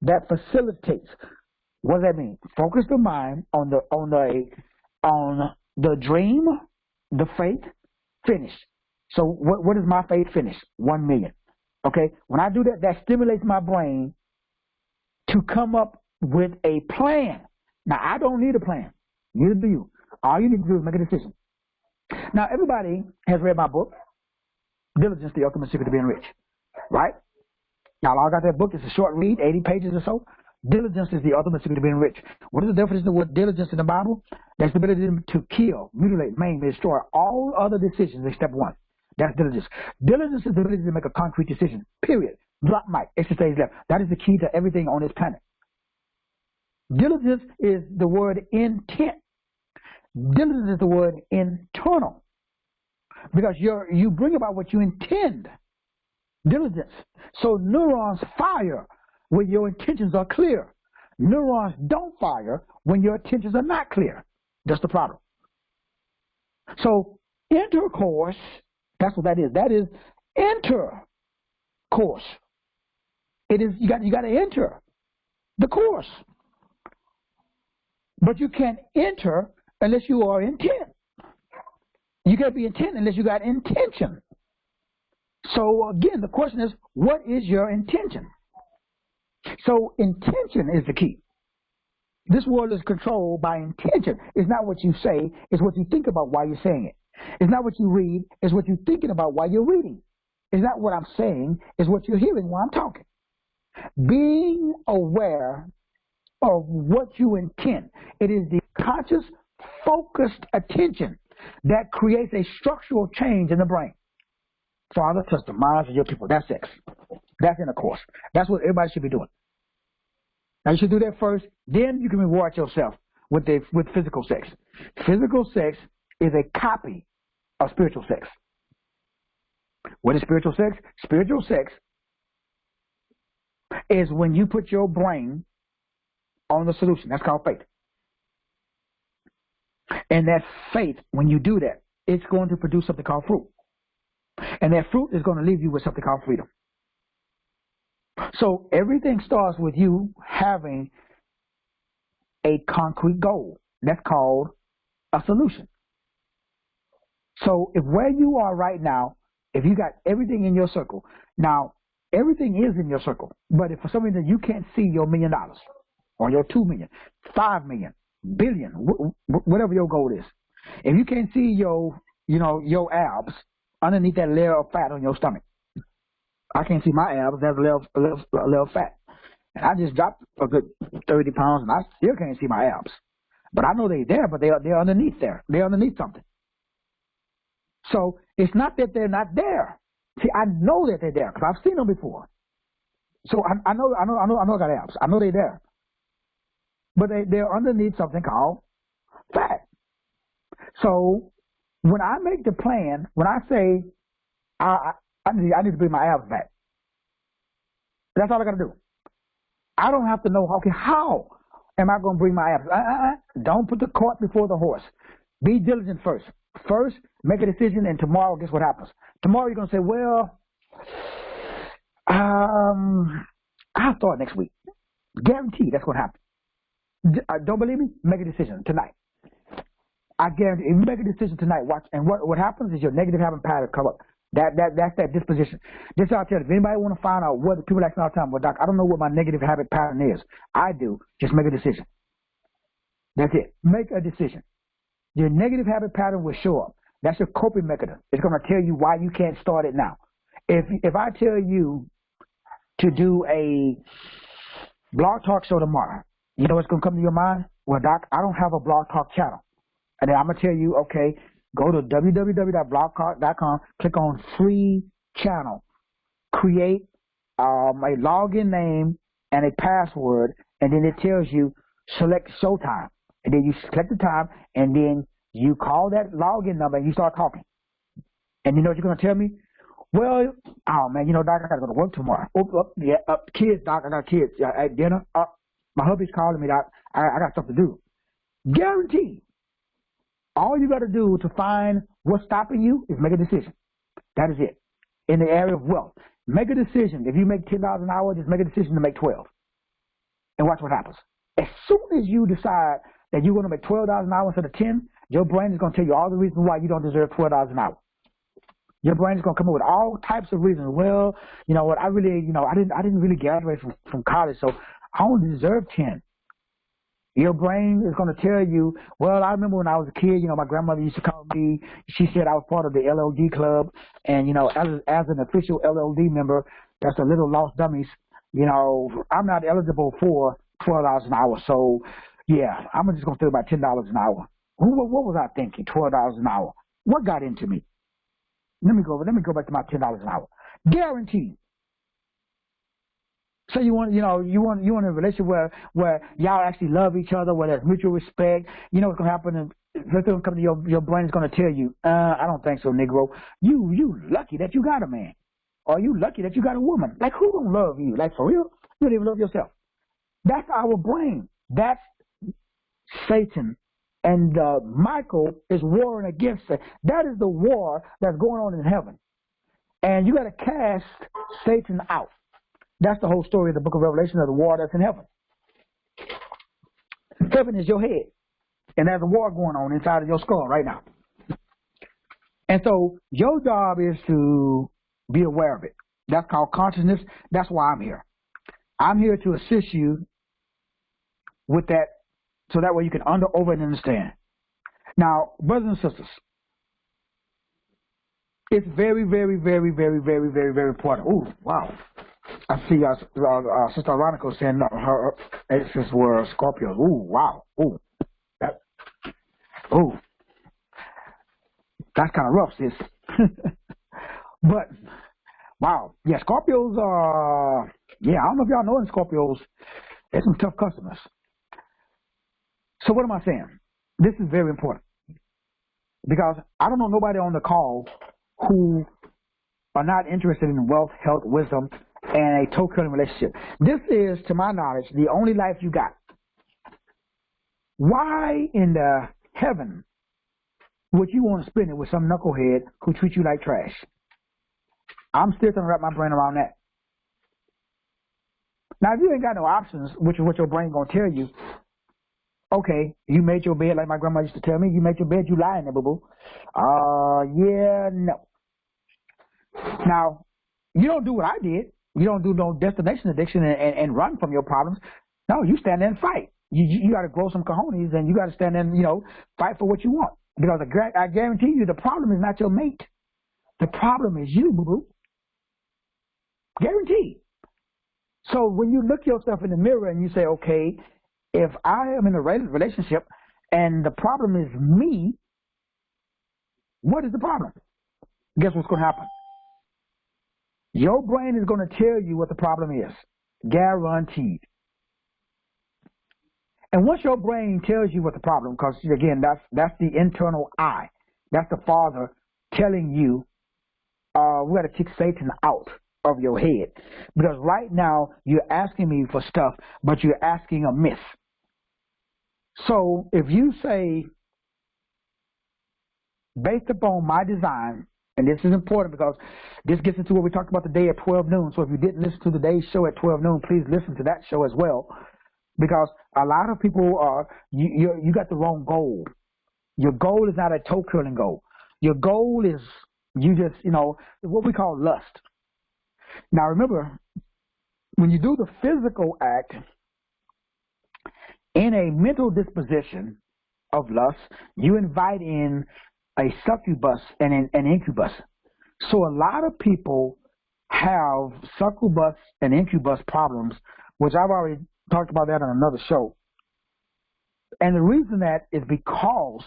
that facilitates. What does that mean? Focus the mind on the dream, the faith, finish. So what is my faith finish? 1 million. Okay? When I do that, that stimulates my brain to come up with a plan. Now, I don't need a plan. Neither do you. All you need to do is make a decision. Now, everybody has read my book, Diligence, the Ultimate Secret to Being Rich. Right? Now, I got that book. It's a short read, 80 pages or so. Diligence is the ultimate secret to being rich. What is the definition of the word diligence in the Bible? That's the ability to kill, mutilate, maim, destroy all other decisions except one. That's diligence. Diligence is the ability to make a concrete decision. Period. Drop mic. Extra stage left. That is the key to everything on this planet. Diligence is the word intent. Diligence is the word internal. Because you bring about what you intend. Diligence. So neurons fire when your intentions are clear. Neurons don't fire when your intentions are not clear. That's the problem. So intercourse, that's what that is. That is intercourse. It is you got to enter the course. But you can't enter unless you are intent. You can't be intent unless you got intention. So again, the question is, what is your intention? So intention is the key. This world is controlled by intention. It's not what you say, it's what you think about while you're saying it. It's not what you read, it's what you're thinking about while you're reading. It's not what I'm saying, it's what you're hearing while I'm talking. Being aware of what you intend. It is the conscious, focused attention that creates a structural change in the brain. Father, touch the minds of your people. That's sex. That's intercourse. That's what everybody should be doing. Now you should do that first, then you can reward yourself with physical sex. Physical sex is a copy of spiritual sex. What is spiritual sex? Spiritual sex is when you put your brain on the solution. That's called faith. And that faith, when you do that, it's going to produce something called fruit. And that fruit is going to leave you with something called freedom. So everything starts with you having a concrete goal. That's called a solution. So if where you are right now, if you got everything in your circle, now everything is in your circle, but if for some reason you can't see your $1 million or your 2 million, 5 million, billion, whatever your goal is, if you can't see your abs underneath that layer of fat on your stomach, I can't see my abs. There's a layer of fat. And I just dropped a good 30 pounds, and I still can't see my abs. But I know they're there, but they're underneath there. They're underneath something. So it's not that they're not there. See, I know that they're there because I've seen them before. So I know I got abs. I know they're there. But they're underneath something called fat. So when I make the plan, when I say I need to bring my abs back, that's all I got to do. I don't have to know, okay, how am I going to bring my abs? Don't put the cart before the horse. Be diligent first. First, make a decision, and tomorrow, guess what happens? Tomorrow you're going to say, well, I'll start next week. Guaranteed that's what happens. Don't believe me? Make a decision tonight. I guarantee if you make a decision tonight, watch, and what happens is your negative habit pattern come up. That's that disposition. This I'll tell you. If anybody want to find out what people ask me all the time, well, Doc, I don't know what my negative habit pattern is. I do. Just make a decision. That's it. Make a decision. Your negative habit pattern will show up. That's your coping mechanism. It's going to tell you why you can't start it now. If I tell you to do a blog talk show tomorrow, you know what's going to come to your mind? Well, Doc, I don't have a blog talk channel. And then I'm going to tell you, okay, go to www.blogtalk.com, click on free channel, create a login name and a password, and then it tells you select showtime. And then you select the time, and then you call that login number and you start talking. And you know what you're going to tell me? Well, oh man, Doc, I got to go to work tomorrow. Kids, Doc, I got kids. At dinner, my hubby's calling me, Doc. I got stuff to do. Guaranteed. All you got to do to find what's stopping you is make a decision. That is it. In the area of wealth, make a decision. If you make $10 an hour, just make a decision to make 12, and watch what happens. As soon as you decide that you're going to make $12 an hour instead of 10, your brain is going to tell you all the reasons why you don't deserve $12 an hour. Your brain is going to come up with all types of reasons. Well, you know what? I really, I didn't really graduate from college, so I only deserve 10. Your brain is going to tell you, well, I remember when I was a kid, my grandmother used to call me. She said I was part of the LLD club, and as an official LLD member, that's the Little Lost Dummies. I'm not eligible for $12 an hour, so yeah, I'm just going to throw about $10 an hour. What was I thinking? $12 an hour. What got into me? Let me go back to my $10 an hour. Guaranteed. So you want a relationship where y'all actually love each other, where there's mutual respect. You know what's gonna happen? And first thing come to your brain is gonna tell you, I don't think so, Negro. You lucky that you got a man, or you lucky that you got a woman. Like, who don't love you? Like, for real? You don't even love yourself. That's our brain. That's Satan, and Michael is warring against it. That is the war that's going on in heaven, and you got to cast Satan out. That's the whole story of the book of Revelation, of the war that's in heaven. Heaven is your head, and there's a war going on inside of your skull right now. And so your job is to be aware of it. That's called consciousness. That's why I'm here. I'm here to assist you with that, so that way you can over and understand. Now, brothers and sisters, it's very, very, very, very, very, very, very important. Ooh, wow. I see Sister Veronica saying her exes were Scorpios. Ooh, wow. Ooh, that's kind of rough, sis. But wow, yeah, Scorpios are. Yeah, I don't know if y'all know any Scorpios. They're some tough customers. So what am I saying? This is very important, because I don't know nobody on the call who are not interested in wealth, health, wisdom, and a toe-curling relationship. This is, to my knowledge, the only life you got. Why in the heaven would you want to spend it with some knucklehead who treats you like trash? I'm still trying to wrap my brain around that. Now, if you ain't got no options, which is what your brain gonna tell you, okay, you made your bed, like my grandma used to tell me, you made your bed, you lie in there, boo-boo. Yeah, no. Now, you don't do what I did. You don't do no destination addiction and run from your problems. No, you stand there and fight. You got to grow some cojones, and you got to stand there and, fight for what you want. Because I guarantee you the problem is not your mate. The problem is you, boo-boo. Guaranteed. So when you look yourself in the mirror and you say, okay, if I am in a relationship and the problem is me, what is the problem? Guess what's going to happen? Your brain is going to tell you what the problem is. Guaranteed. And once your brain tells you what the problem, because again, that's the internal I. That's the Father telling you, we got to kick Satan out of your head. Because right now, you're asking me for stuff, but you're asking amiss. So if you say, based upon my design, and this is important because this gets into what we talked about today at 12 noon. So if you didn't listen to today's show at 12 noon, please listen to that show as well. Because a lot of people you got the wrong goal. Your goal is not a toe curling goal. Your goal is what we call lust. Now remember, when you do the physical act in a mental disposition of lust, you invite in a succubus and an incubus. So a lot of people have succubus and incubus problems, which I've already talked about that on another show. And the reason that is because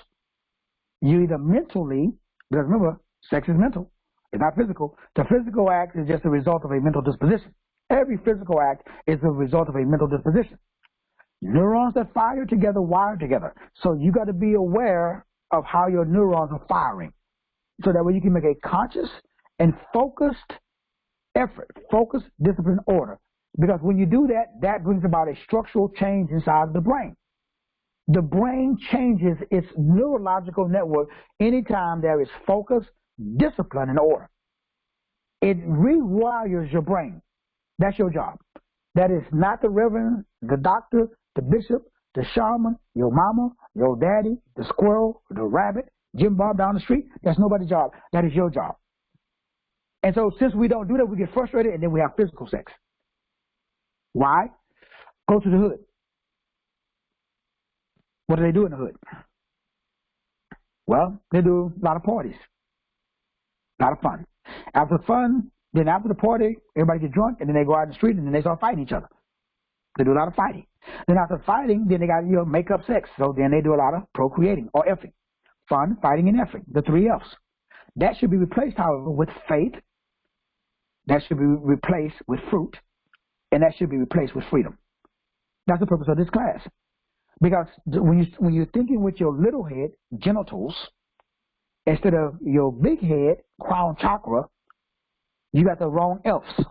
you either mentally, because remember, sex is mental, it's not physical. The physical act is just a result of a mental disposition. Every physical act is a result of a mental disposition. Neurons that fire together wire together. So you got to be aware of how your neurons are firing, so that way you can make a conscious and focused effort, focus, discipline, order. Because when you do that, that brings about a structural change inside the brain. The brain changes its neurological network anytime there is focus, discipline, and order. It rewires your brain. That's your job. That is not the reverend, the doctor, the bishop, the shaman, your mama, your daddy, the squirrel, the rabbit, Jim Bob down the street. That's nobody's job. That is your job. And so since we don't do that, we get frustrated and then we have physical sex. Why? Go to the hood. What do they do in the hood? Well, they do a lot of parties. A lot of fun. After the fun, then after the party, everybody gets drunk and then they go out in the street and then they start fighting each other. They do a lot of fighting. Then after fighting, then they got, make up sex. So then they do a lot of procreating or effing. Fun, fighting, and effing. The 3 Fs. That should be replaced, however, with faith. That should be replaced with fruit. And that should be replaced with freedom. That's the purpose of this class. Because when you're thinking with your little head, genitals, instead of your big head, crown chakra, you got the wrong Fs.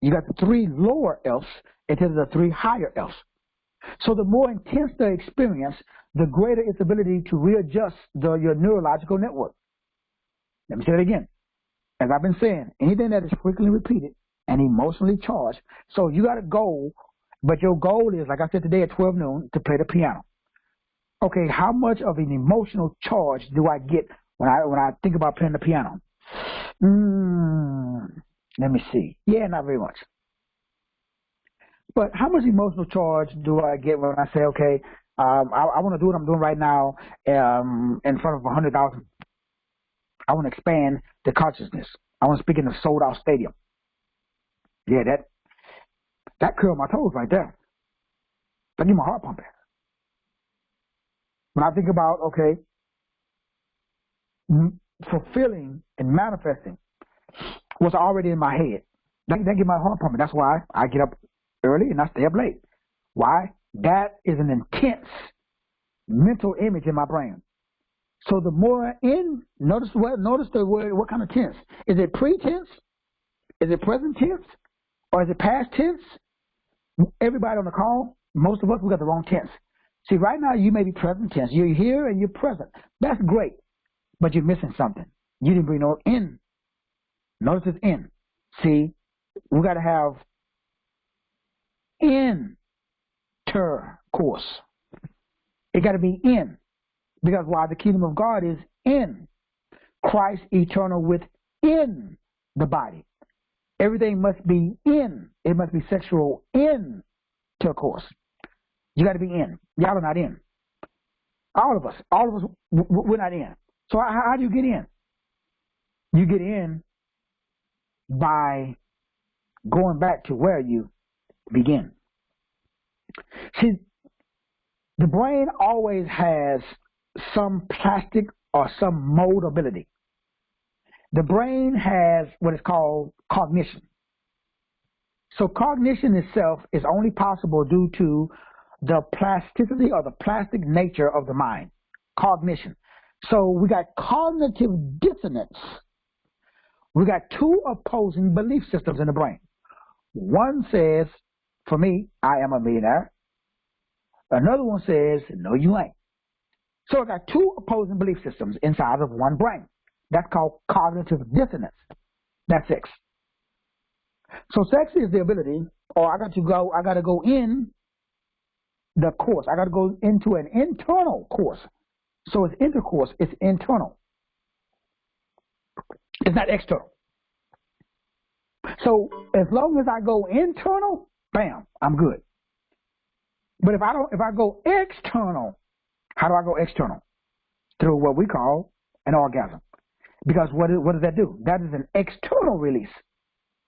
You got the 3 lower Fs instead of the 3 higher Fs. So the more intense the experience, the greater its ability to readjust your neurological network. Let me say it again. As I've been saying, anything that is frequently repeated and emotionally charged. So you got a goal, but your goal is, like I said today at 12 noon, to play the piano. Okay, how much of an emotional charge do I get when I think about playing the piano? Let me see. Yeah, not very much. But how much emotional charge do I get when I say, okay, I want to do what I'm doing right now in front of 100,000. I want to expand the consciousness. I want to speak in a sold-out stadium. Yeah, that curled my toes right there. That get my heart pumping. When I think about, okay, fulfilling and manifesting what's already in my head, that get my heart pumping. That's why I get up early and I stay up late. Why? That is an intense mental image in my brain. So the more notice the word, what kind of tense? Is it pre-tense? Is it present tense? Or is it past tense? Everybody on the call, most of us, we got the wrong tense. See, right now you may be present tense. You're here and you're present. That's great. But you're missing something. You didn't bring no in. Notice it's in. See, we got to have intercourse. It got to be in. Because why? The kingdom of God is in Christ eternal within the body. Everything must be in. It must be sexual intercourse. You got to be in. Y'all are not in. All of us, we're not in. So how do you get in? You get in by going back to where you begin. See, the brain always has some plastic or some moldability. The brain has what is called cognition. So cognition itself is only possible due to the plasticity or the plastic nature of the mind. Cognition. So we got cognitive dissonance. We got 2 opposing belief systems in the brain. One says, for me, I am a millionaire. Another one says, no, you ain't. So I got 2 opposing belief systems inside of one brain. That's called cognitive dissonance. That's sex. So sex is the ability, or I got to go in the course. I got to go into an internal course. So it's intercourse, it's internal. It's not external. So as long as I go internal, bam, I'm good. But if I go external, how do I go external? Through what we call an orgasm. Because what does that do? That is an external release.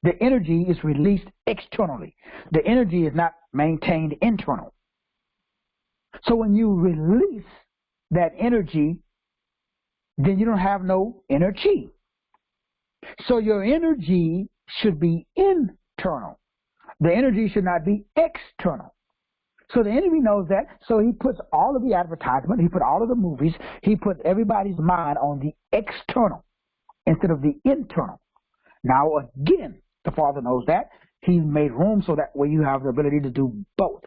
The energy is released externally. The energy is not maintained internal. So when you release that energy, then you don't have no inner chi. So your energy should be internal. The energy should not be external. So the enemy knows that, so he puts all of the advertisement, he put all of the movies, he put everybody's mind on the external instead of the internal. Now again, the Father knows that. He's made room so that way you have the ability to do both.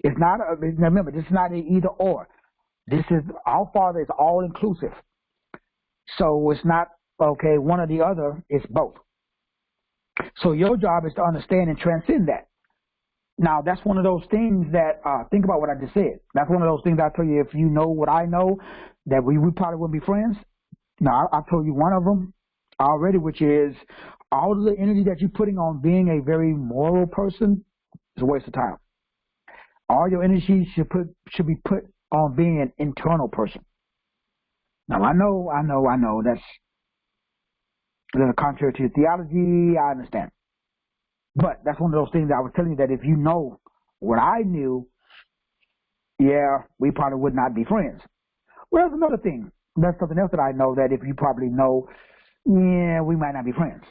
It's not, remember, this is not an either or. This is, our Father is all inclusive. So it's not, okay, one or the other, it's both. So your job is to understand and transcend that. Now, that's one of those things that, think about what I just said. That's one of those things I tell you, if you know what I know, that we probably wouldn't be friends. Now, I told you one of them already, which is all of the energy that you're putting on being a very moral person is a waste of time. All your energy should be put on being an internal person. Now, I know that's a little contrary to your theology. I understand. But that's one of those things that I was telling you, that if you know what I knew, yeah, we probably would not be friends. Well, that's another thing. That's something else that I know, that if you probably know, yeah, we might not be friends.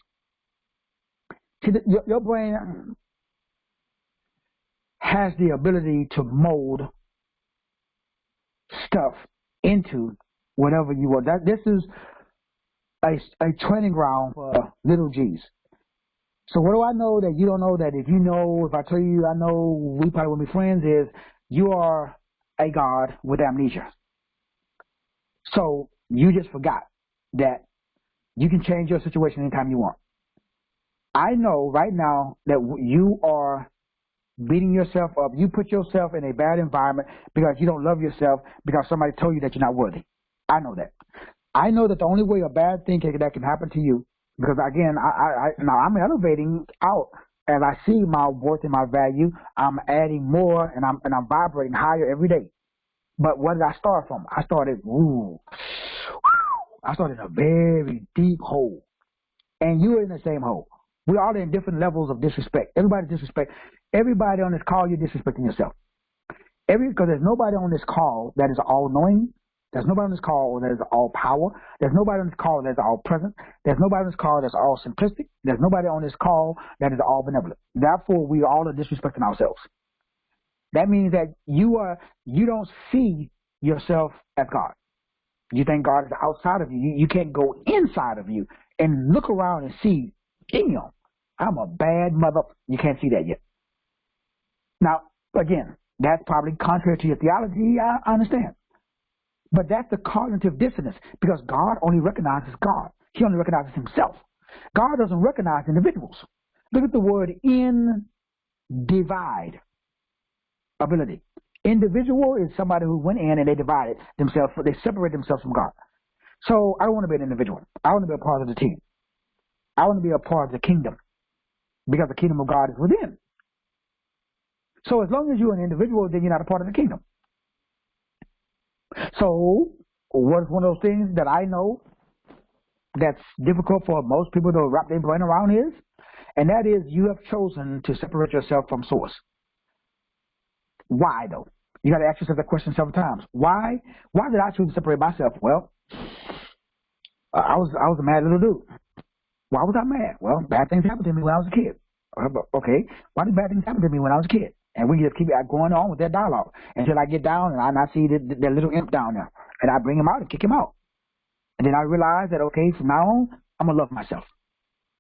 See, your brain has the ability to mold stuff into whatever you want. This is a training ground for little G's. So what do I know that you don't know? That if I tell you I know we probably won't be friends, is you are a god with amnesia. So you just forgot that you can change your situation anytime you want. I know right now that you are beating yourself up. You put yourself in a bad environment because you don't love yourself, because somebody told you that you're not worthy. I know that. I know that the only way a bad thing that can happen to you, because again, now I'm elevating out as I see my worth and my value. I'm adding more, and I'm vibrating higher every day. But where did I start from? I started in a very deep hole, and you're in the same hole. We're all in different levels of disrespect. Everybody disrespect. Everybody on this call, you're disrespecting yourself. Because there's nobody on this call that is all-knowing. There's nobody on this call that is all-power. There's nobody on this call that is all-present. There's nobody on this call that's all-simplistic. There's nobody on this call that is all-benevolent. Therefore, we all are disrespecting ourselves. That means that you don't see yourself as God. You think God is outside of you. You can't go inside of you and look around and see, damn, I'm a bad mother. You can't see that yet. Now, again, that's probably contrary to your theology. I understand. But that's the cognitive dissonance, because God only recognizes God. He only recognizes himself. God doesn't recognize individuals. Look at the word in divide ability. Individual is somebody who went in and they divided themselves, they separated themselves from God. So I don't want to be an individual. I want to be a part of the team. I want to be a part of the kingdom, because the kingdom of God is within. So as long as you're an individual, then you're not a part of the kingdom. So what's one of those things that I know that's difficult for most people to wrap their brain around is, and that is, you have chosen to separate yourself from source. Why though? You got to ask yourself that question several times. Why did I choose to separate myself? Well, I was a mad little dude. Why was I mad? Well, bad things happened to me when I was a kid. Okay, why did bad things happen to me when I was a kid? And we just keep going on with that dialogue until I get down and I see the little imp down there, and I bring him out and kick him out. And then I realize that, okay, from now on, I'm going to love myself.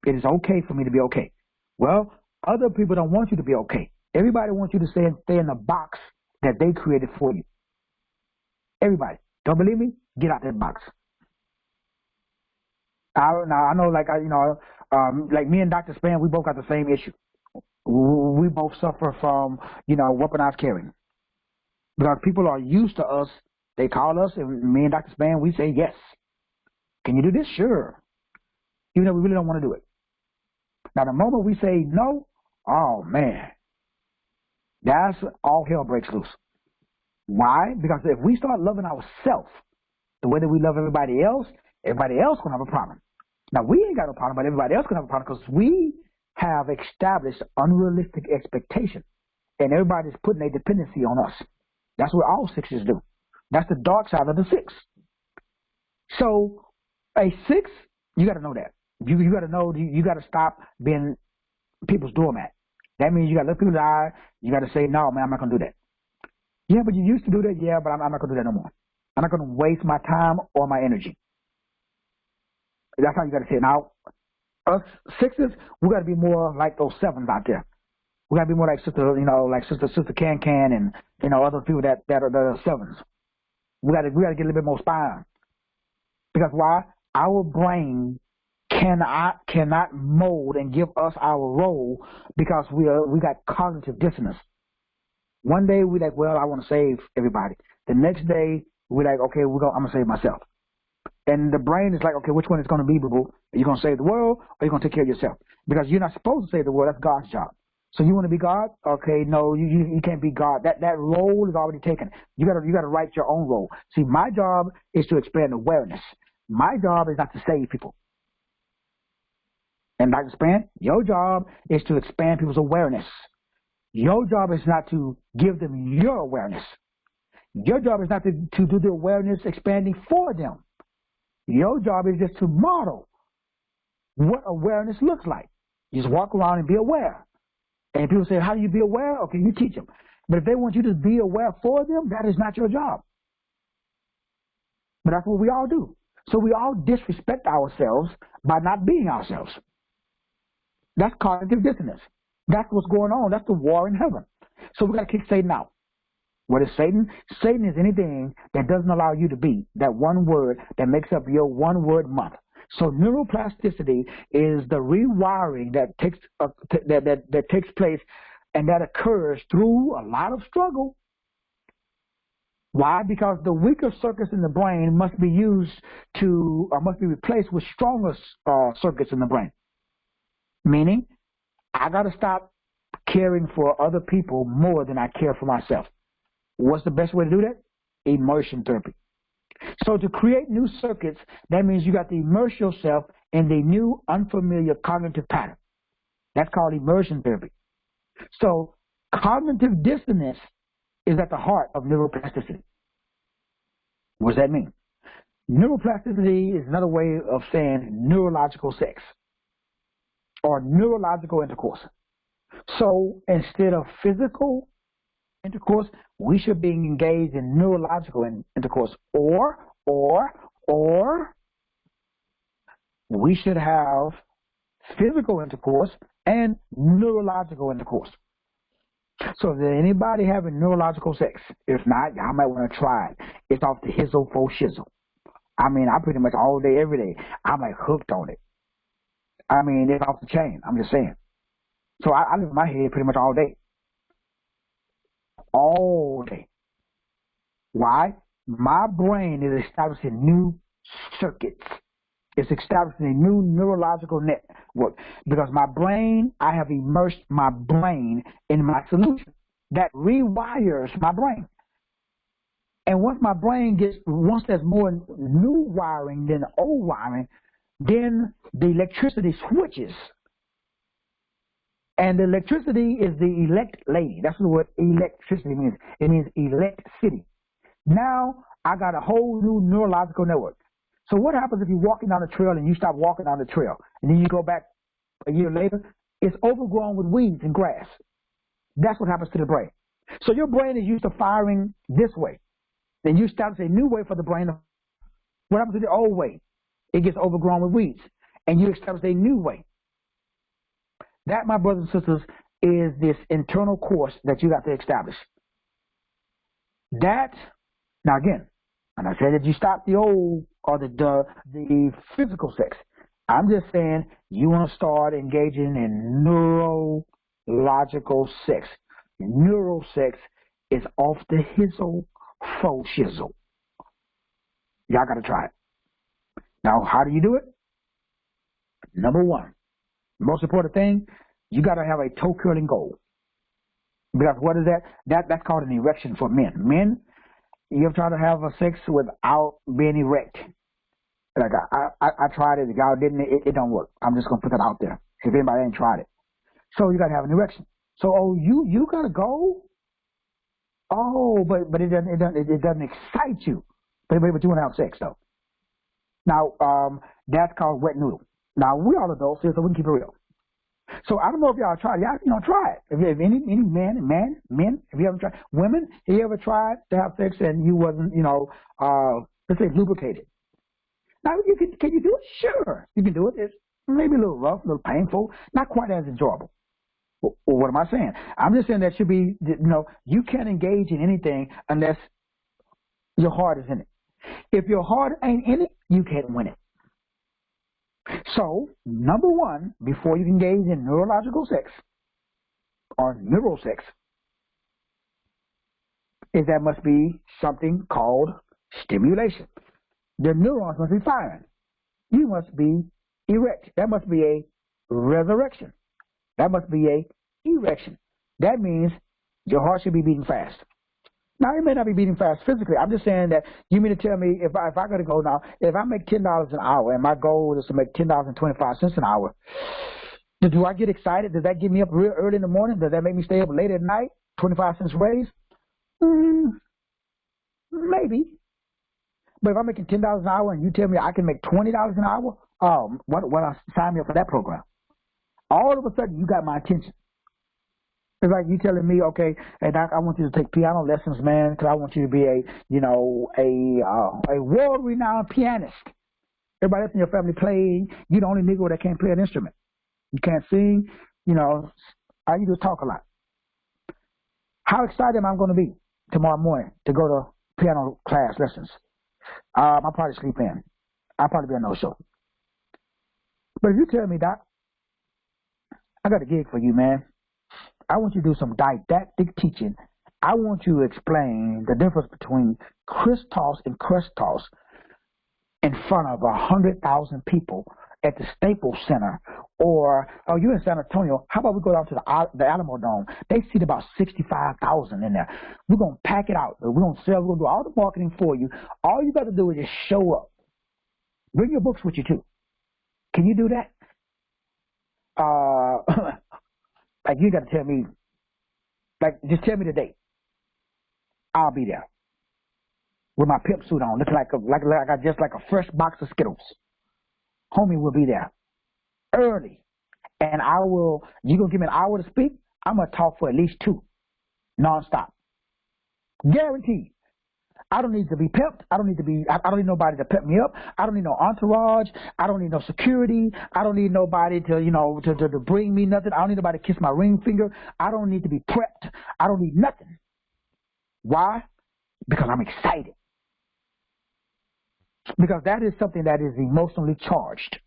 It is okay for me to be okay. Well, other people don't want you to be okay. Everybody wants you to stay in the box that they created for you. Everybody. Don't believe me? Get out that box. I know, like me and Dr. Span, we both got the same issue. We both suffer from, weaponized carrying. Because people are used to us. They call us, and me and Dr. Span, we say yes. Can you do this? Sure. Even though we really don't want to do it. Now, the moment we say no, oh, man, that's all hell breaks loose. Why? Because if we start loving ourselves the way that we love everybody else going to have a problem. Now, we ain't got no problem, but everybody else going to have a problem, because we have established unrealistic expectation, and everybody's putting a dependency on us. That's what all sixes do. That's the dark side of the six. So a six, you got to know that. You got to know, you got to stop being people's doormat. That means you got to look people in the eye. You got to say, no, man, I'm not going to do that. Yeah, but you used to do that. Yeah, but I'm not going to do that no more. I'm not going to waste my time or my energy. That's how you got to say it. Now, us sixes, we got to be more like those sevens out there. We got to be more like Sister Can and, other people that are the sevens. We got to get a little bit more spine. Because why? Our brain cannot mold and give us our role, because we got cognitive dissonance. One day we like, well, I want to save everybody. The next day we like, okay, I'm gonna save myself. And the brain is like, okay, which one is going to be, boo-boo? Are you going to save the world, or are you going to take care of yourself? Because you're not supposed to save the world. That's God's job. So you want to be God? Okay, no, you can't be God. That role is already taken. You gotta write your own role. See, my job is to expand awareness. My job is not to save people. And Dr. Span, your job is to expand people's awareness. Your job is not to give them your awareness. Your job is not to do the awareness expanding for them. Your job is just to model what awareness looks like. You just walk around and be aware. And people say, how do you be aware? Okay, you teach them. But if they want you to be aware for them, that is not your job. But that's what we all do. So we all disrespect ourselves by not being ourselves. That's cognitive dissonance. That's what's going on. That's the war in heaven. So we got to kick Satan out. What is Satan? Satan is anything that doesn't allow you to be that one word that makes up your one word month. So neuroplasticity is the rewiring that takes place, and that occurs through a lot of struggle. Why? Because the weaker circuits in the brain must be must be replaced with stronger circuits in the brain. Meaning, I got to stop caring for other people more than I care for myself. What's the best way to do that? Immersion therapy. So to create new circuits, that means you got to immerse yourself in the new unfamiliar cognitive pattern. That's called immersion therapy. So cognitive dissonance is at the heart of neuroplasticity. What does that mean? Neuroplasticity is another way of saying neurological sex or neurological intercourse. So instead of physical intercourse, we should be engaged in neurological intercourse, or we should have physical intercourse and neurological intercourse. So is there anybody having neurological sex? If not, y'all might want to try it. It's off the hizzle fo shizzle. I mean, I pretty much all day, every day, I'm like hooked on it. I mean, it's off the chain. I'm just saying. So I live in my head pretty much all day. All day. Why? My brain is establishing new circuits. It's establishing a new neurological network. Because my brain, I have immersed my brain in my solution. That rewires my brain. And once there's more new wiring than old wiring, then the electricity switches. And the electricity is the elect lady. That's what electricity means. It means elect city. Now I got a whole new neurological network. So what happens if you're walking down the trail and you stop walking down the trail, and then you go back a year later? It's overgrown with weeds and grass. That's what happens to the brain. So your brain is used to firing this way. Then you establish a new way for the brain. What happens to the old way? It gets overgrown with weeds. And you establish a new way. That, my brothers and sisters, is this internal course that you got to establish. That, now again, and I said that you stop the old or the physical sex. I'm just saying you want to start engaging in neurological sex. Neural sex is off the hizzle faux shizzle. Y'all got to try it. Now, how do you do it? Number one, most important thing, you got to have a toe curling goal. Because what is that? That's called an erection for men. Men, you ever try to have a sex without being erect? Like I tried it. The guy didn't. It don't work. I'm just gonna put that out there. If anybody ain't tried it, so you got to have an erection. So you got to go. Oh, but it doesn't excite you. But you want to have sex though. Now that's called wet noodle. Now we all adults here, so we can keep it real. So I don't know if y'all tried. Y'all try it. If any men, if you ever tried, women, have you ever tried to have sex and you wasn't, let's say lubricated? Now can you do it? Sure, you can do it. It's maybe a little rough, a little painful, not quite as enjoyable. Well, what am I saying? I'm just saying that should be, you can't engage in anything unless your heart is in it. If your heart ain't in it, you can't win it. So, number one, before you engage in neurological sex or neural sex, is there must be something called stimulation. The neurons must be firing. You must be erect. That must be a resurrection. That must be a erection. That means your heart should be beating fast. Now, it may not be beating fast physically. I'm just saying that you mean to tell me if I got to go now, if I make $10 an hour and my goal is to make $10.25 an hour, do I get excited? Does that get me up real early in the morning? Does that make me stay up late at night? 25 cents raise? Maybe. But if I'm making $10 an hour and you tell me I can make $20 an hour, why sign me up for that program? All of a sudden, you got my attention. It's like you telling me, okay, hey Doc, I want you to take piano lessons, man, because I want you to be a world-renowned pianist. Everybody else in your family plays. You're the only Negro that can't play an instrument. You can't sing. All you do is talk a lot. How excited am I going to be tomorrow morning to go to piano class lessons? I'll probably sleep in. I'll probably be a no-show. But if you tell me, Doc, I got a gig for you, man. I want you to do some didactic teaching. I want you to explain the difference between Christos and Christos in front of 100,000 people at the Staples Center. Or, you're in San Antonio. How about we go down to the Alamo Dome? They seat about 65,000 in there. We're going to pack it out. We're going to sell. We're going to do all the marketing for you. All you got to do is just show up. Bring your books with you, too. Can you do that? Like, you got to tell me, just tell me the date. I'll be there with my pimp suit on, looking like a fresh box of Skittles. Homie will be there early, and you're going to give me an hour to speak? I'm going to talk for at least 2, nonstop. Guaranteed. I don't need to be pimped. I don't need nobody to pimp me up. I don't need no entourage. I don't need no security. I don't need nobody to bring me nothing. I don't need nobody to kiss my ring finger. I don't need to be prepped. I don't need nothing. Why? Because I'm excited. Because that is something that is emotionally charged.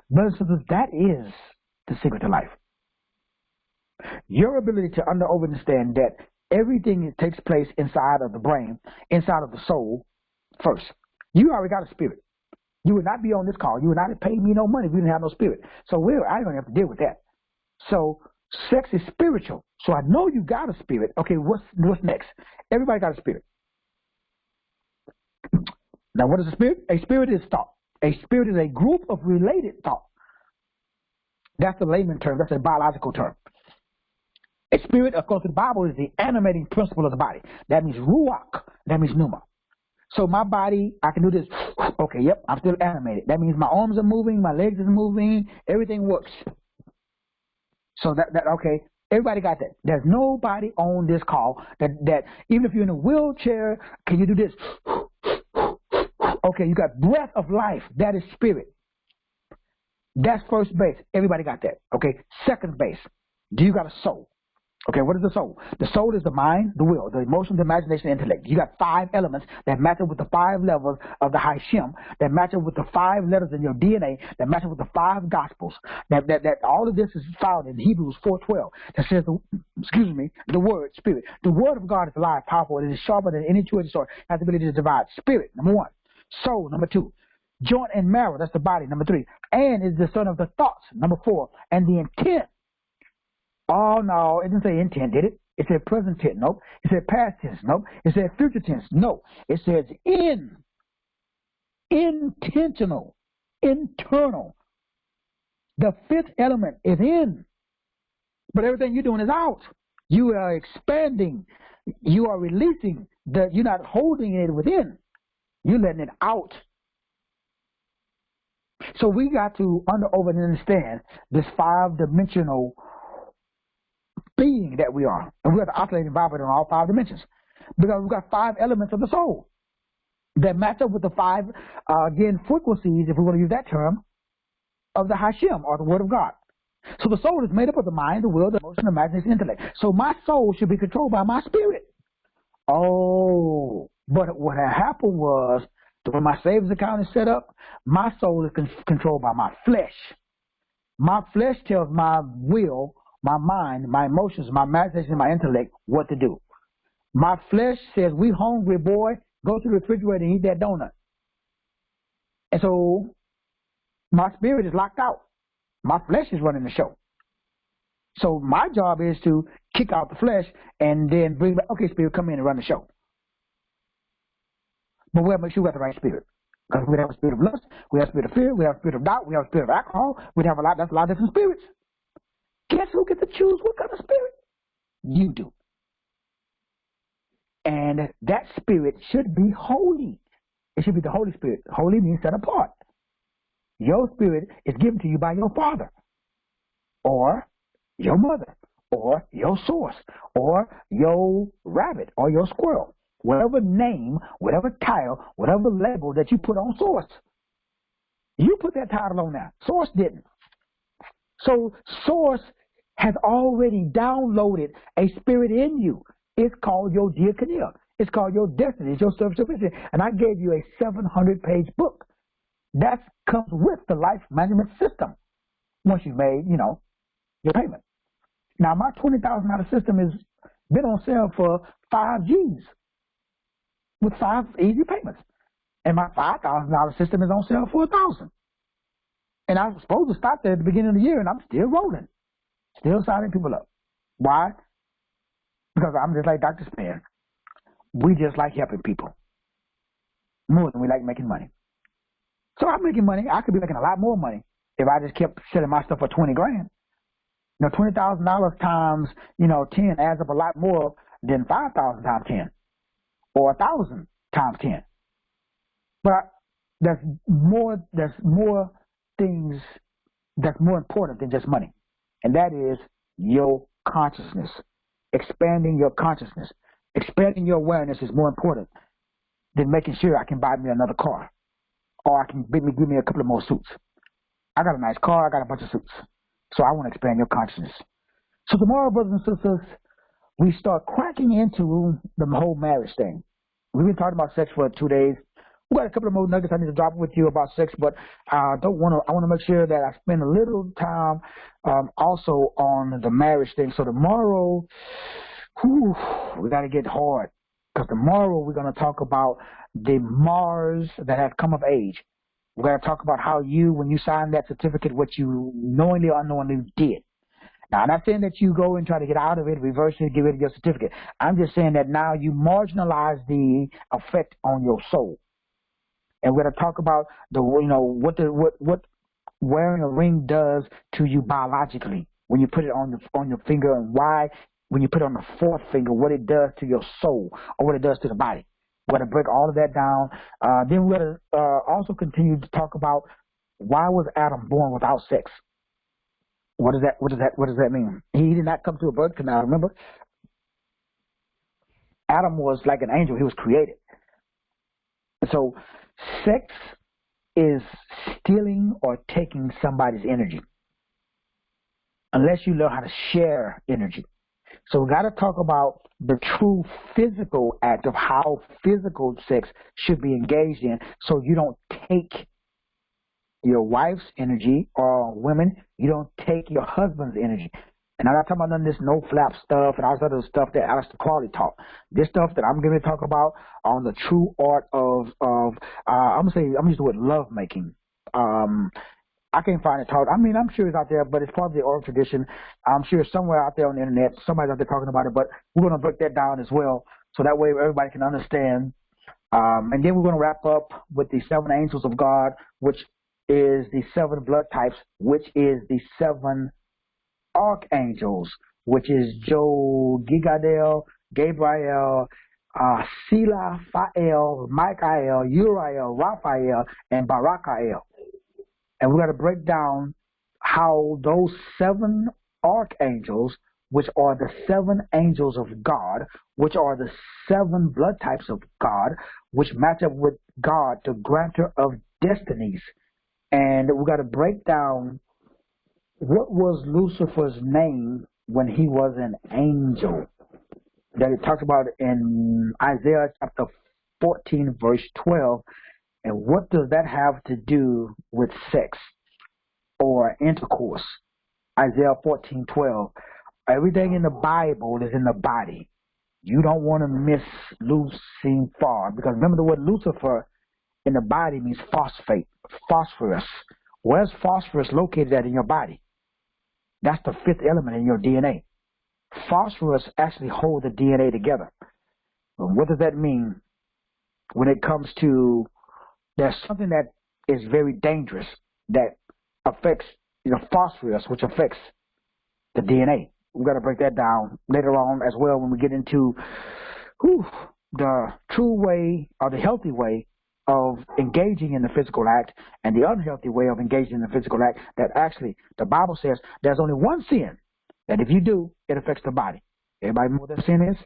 Brothers and sisters, that is the secret to life. Your ability to understand that everything that takes place inside of the brain, inside of the soul, first. You already got a spirit. You would not be on this call. You would not have paid me no money if you didn't have no spirit. So I don't have to deal with that. So sex is spiritual. So I know you got a spirit. Okay, what's next? Everybody got a spirit. Now, what is a spirit? A spirit is thought. A spirit is a group of related thought. That's the layman term. That's a biological term. A spirit, according to the Bible, is the animating principle of the body. That means ruach. That means pneuma. So my body, I can do this. Okay, yep, I'm still animated. That means my arms are moving, my legs are moving, everything works. So okay, everybody got that. There's nobody on this call that even if you're in a wheelchair, can you do this? Okay, you got breath of life. That is spirit. That's first base. Everybody got that. Okay, second base. Do you got a soul? Okay, what is the soul? The soul is the mind, the will, the emotions, the imagination, the intellect. You got 5 elements that match up with the 5 levels of the Hashem, that match up with the 5 letters in your DNA, that match up with the 5 gospels. That all of this is found in Hebrews 4:12. That says, the word, spirit. The word of God is alive, powerful. It is sharper than any two-edged sword. It has the ability to divide. Spirit, number 1. Soul, number 2. Joint and marrow, that's the body, number 3. And is the son of the thoughts, number 4. And the intent. Oh, no, it didn't say intent, did it? It said present tense, nope. It said past tense, nope. It said future tense, no. It says intentional, internal. The 5th element is in, but everything you're doing is out. You are expanding. You are releasing. You're not holding it within. You're letting it out. So we got to understand this 5-dimensional being that we are. And we have to oscillate and vibrate on all 5 dimensions. Because we've got 5 elements of the soul that match up with the 5, frequencies, if we want to use that term, of the Hashem, or the Word of God. So the soul is made up of the mind, the will, the emotion, the imagination, the intellect. So my soul should be controlled by my spirit. Oh, but what had happened was, when my savings account is set up, my soul is controlled by my flesh. My flesh tells my will, my mind, my emotions, my imagination, my intellect what to do. My flesh says, we hungry, boy. Go to the refrigerator and eat that donut. And so my spirit is locked out. My flesh is running the show. So my job is to kick out the flesh and then bring back, okay, spirit, come in and run the show. But we have to make sure we have the right spirit. Because we have a spirit of lust, we have a spirit of fear, we have a spirit of doubt, we have a spirit of alcohol, that's a lot of different spirits. Guess who gets to choose what kind of spirit? You do. And that spirit should be holy. It should be the Holy Spirit. Holy means set apart. Your spirit is given to you by your father, or your mother, or your source, or your rabbit, or your squirrel. Whatever name, whatever title, whatever label that you put on source. You put that title on there. Source didn't. So source has already downloaded a spirit in you. It's called your diaconia. It's called your destiny. It's your service. And I gave you a 700-page book. That comes with the life management system once you've made, your payment. Now, my $20,000 system has been on sale for 5 G's with 5 easy payments. And my $5,000 system is on sale for $1,000. And I was supposed to start there at the beginning of the year, and I'm still rolling, still signing people up. Why? Because I'm just like Dr. Span. We just like helping people more than we like making money. So I'm making money. I could be making a lot more money if I just kept selling my stuff for 20 grand. $20,000 times, 10 adds up a lot more than 5,000 times 10 or 1,000 times 10. But there's more things that's more important than just money. And that is your consciousness. Expanding your consciousness. Expanding your awareness is more important than making sure I can buy me another car. Or I can give me a couple of more suits. I got a nice car, I got a bunch of suits. So I want to expand your consciousness. So tomorrow, brothers and sisters, we start cracking into the whole marriage thing. We've been talking about sex for 2 days. We got a couple of more nuggets I need to drop with you about sex, but I want to make sure that I spend a little time also on the marriage thing. So tomorrow, we got to get hard, because tomorrow we're going to talk about the Mars that have come of age. We're going to talk about how when you signed that certificate, what you knowingly or unknowingly did. Now, I'm not saying that you go and try to get out of it, reverse it, get rid of your certificate. I'm just saying that now you marginalize the effect on your soul. And we're going to talk about what wearing a ring does to you biologically when you put it on your finger, and why when you put it on the fourth finger, what it does to your soul or what it does to the body. We're going to break all of that down. Then we're going to also continue to talk about why was Adam born without sex. What does that mean? He did not come through a birth canal. Remember, Adam was like an angel. He was created. So sex is stealing or taking somebody's energy, unless you learn how to share energy. So we got to talk about the true physical act of how physical sex should be engaged in, so you don't take your wife's energy, or women, you don't take your husband's energy. And I'm not talking about none of this no-flap stuff and all this other stuff that Aleister Crowley taught. This stuff that I'm going to talk about on the true art of I'm going to use the word love making. I can't find it taught. I mean, I'm sure it's out there, but it's part of the oral tradition. I'm sure somewhere out there on the internet, somebody's out there talking about it, but we're going to break that down as well, so that way everybody can understand. And then we're going to wrap up with the 7 angels of God, which is the 7 blood types, which is the 7 archangels, which is Joe, Gigadel, Gabriel, Sila, Fael, Michael, Uriel, Raphael, and Barakael. And we're going to break down how those 7 archangels, which are the 7 angels of God, which are the 7 blood types of God, which match up with God, the grantor of destinies. And we're going to break down what was Lucifer's name when he was an angel, that it talks about in Isaiah chapter 14, verse 12. And what does that have to do with sex or intercourse? Isaiah 14:12. Everything in the Bible is in the body. You don't want to miss Lucifar, because remember, the word Lucifer in the body means phosphate, phosphorus. Where's phosphorus located at in your body? That's the fifth element in your DNA. Phosphorus actually holds the DNA together. What does that mean when it comes to there's something that is very dangerous that affects, phosphorus, which affects the DNA. We've got to break that down later on as well when we get into the true way or the healthy way of engaging in the physical act and the unhealthy way of engaging in the physical act, that actually the Bible says there's only one sin that if you do, it affects the body. Everybody know what that sin is?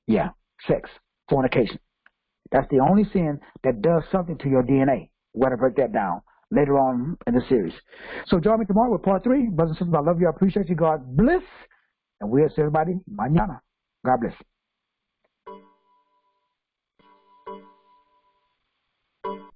Yeah, sex, fornication. That's the only sin that does something to your DNA. We're going to break that down later on in the series. So join me tomorrow with part 3. Brothers and sisters, I love you. I appreciate you. God bless. And we'll see everybody mañana. God bless.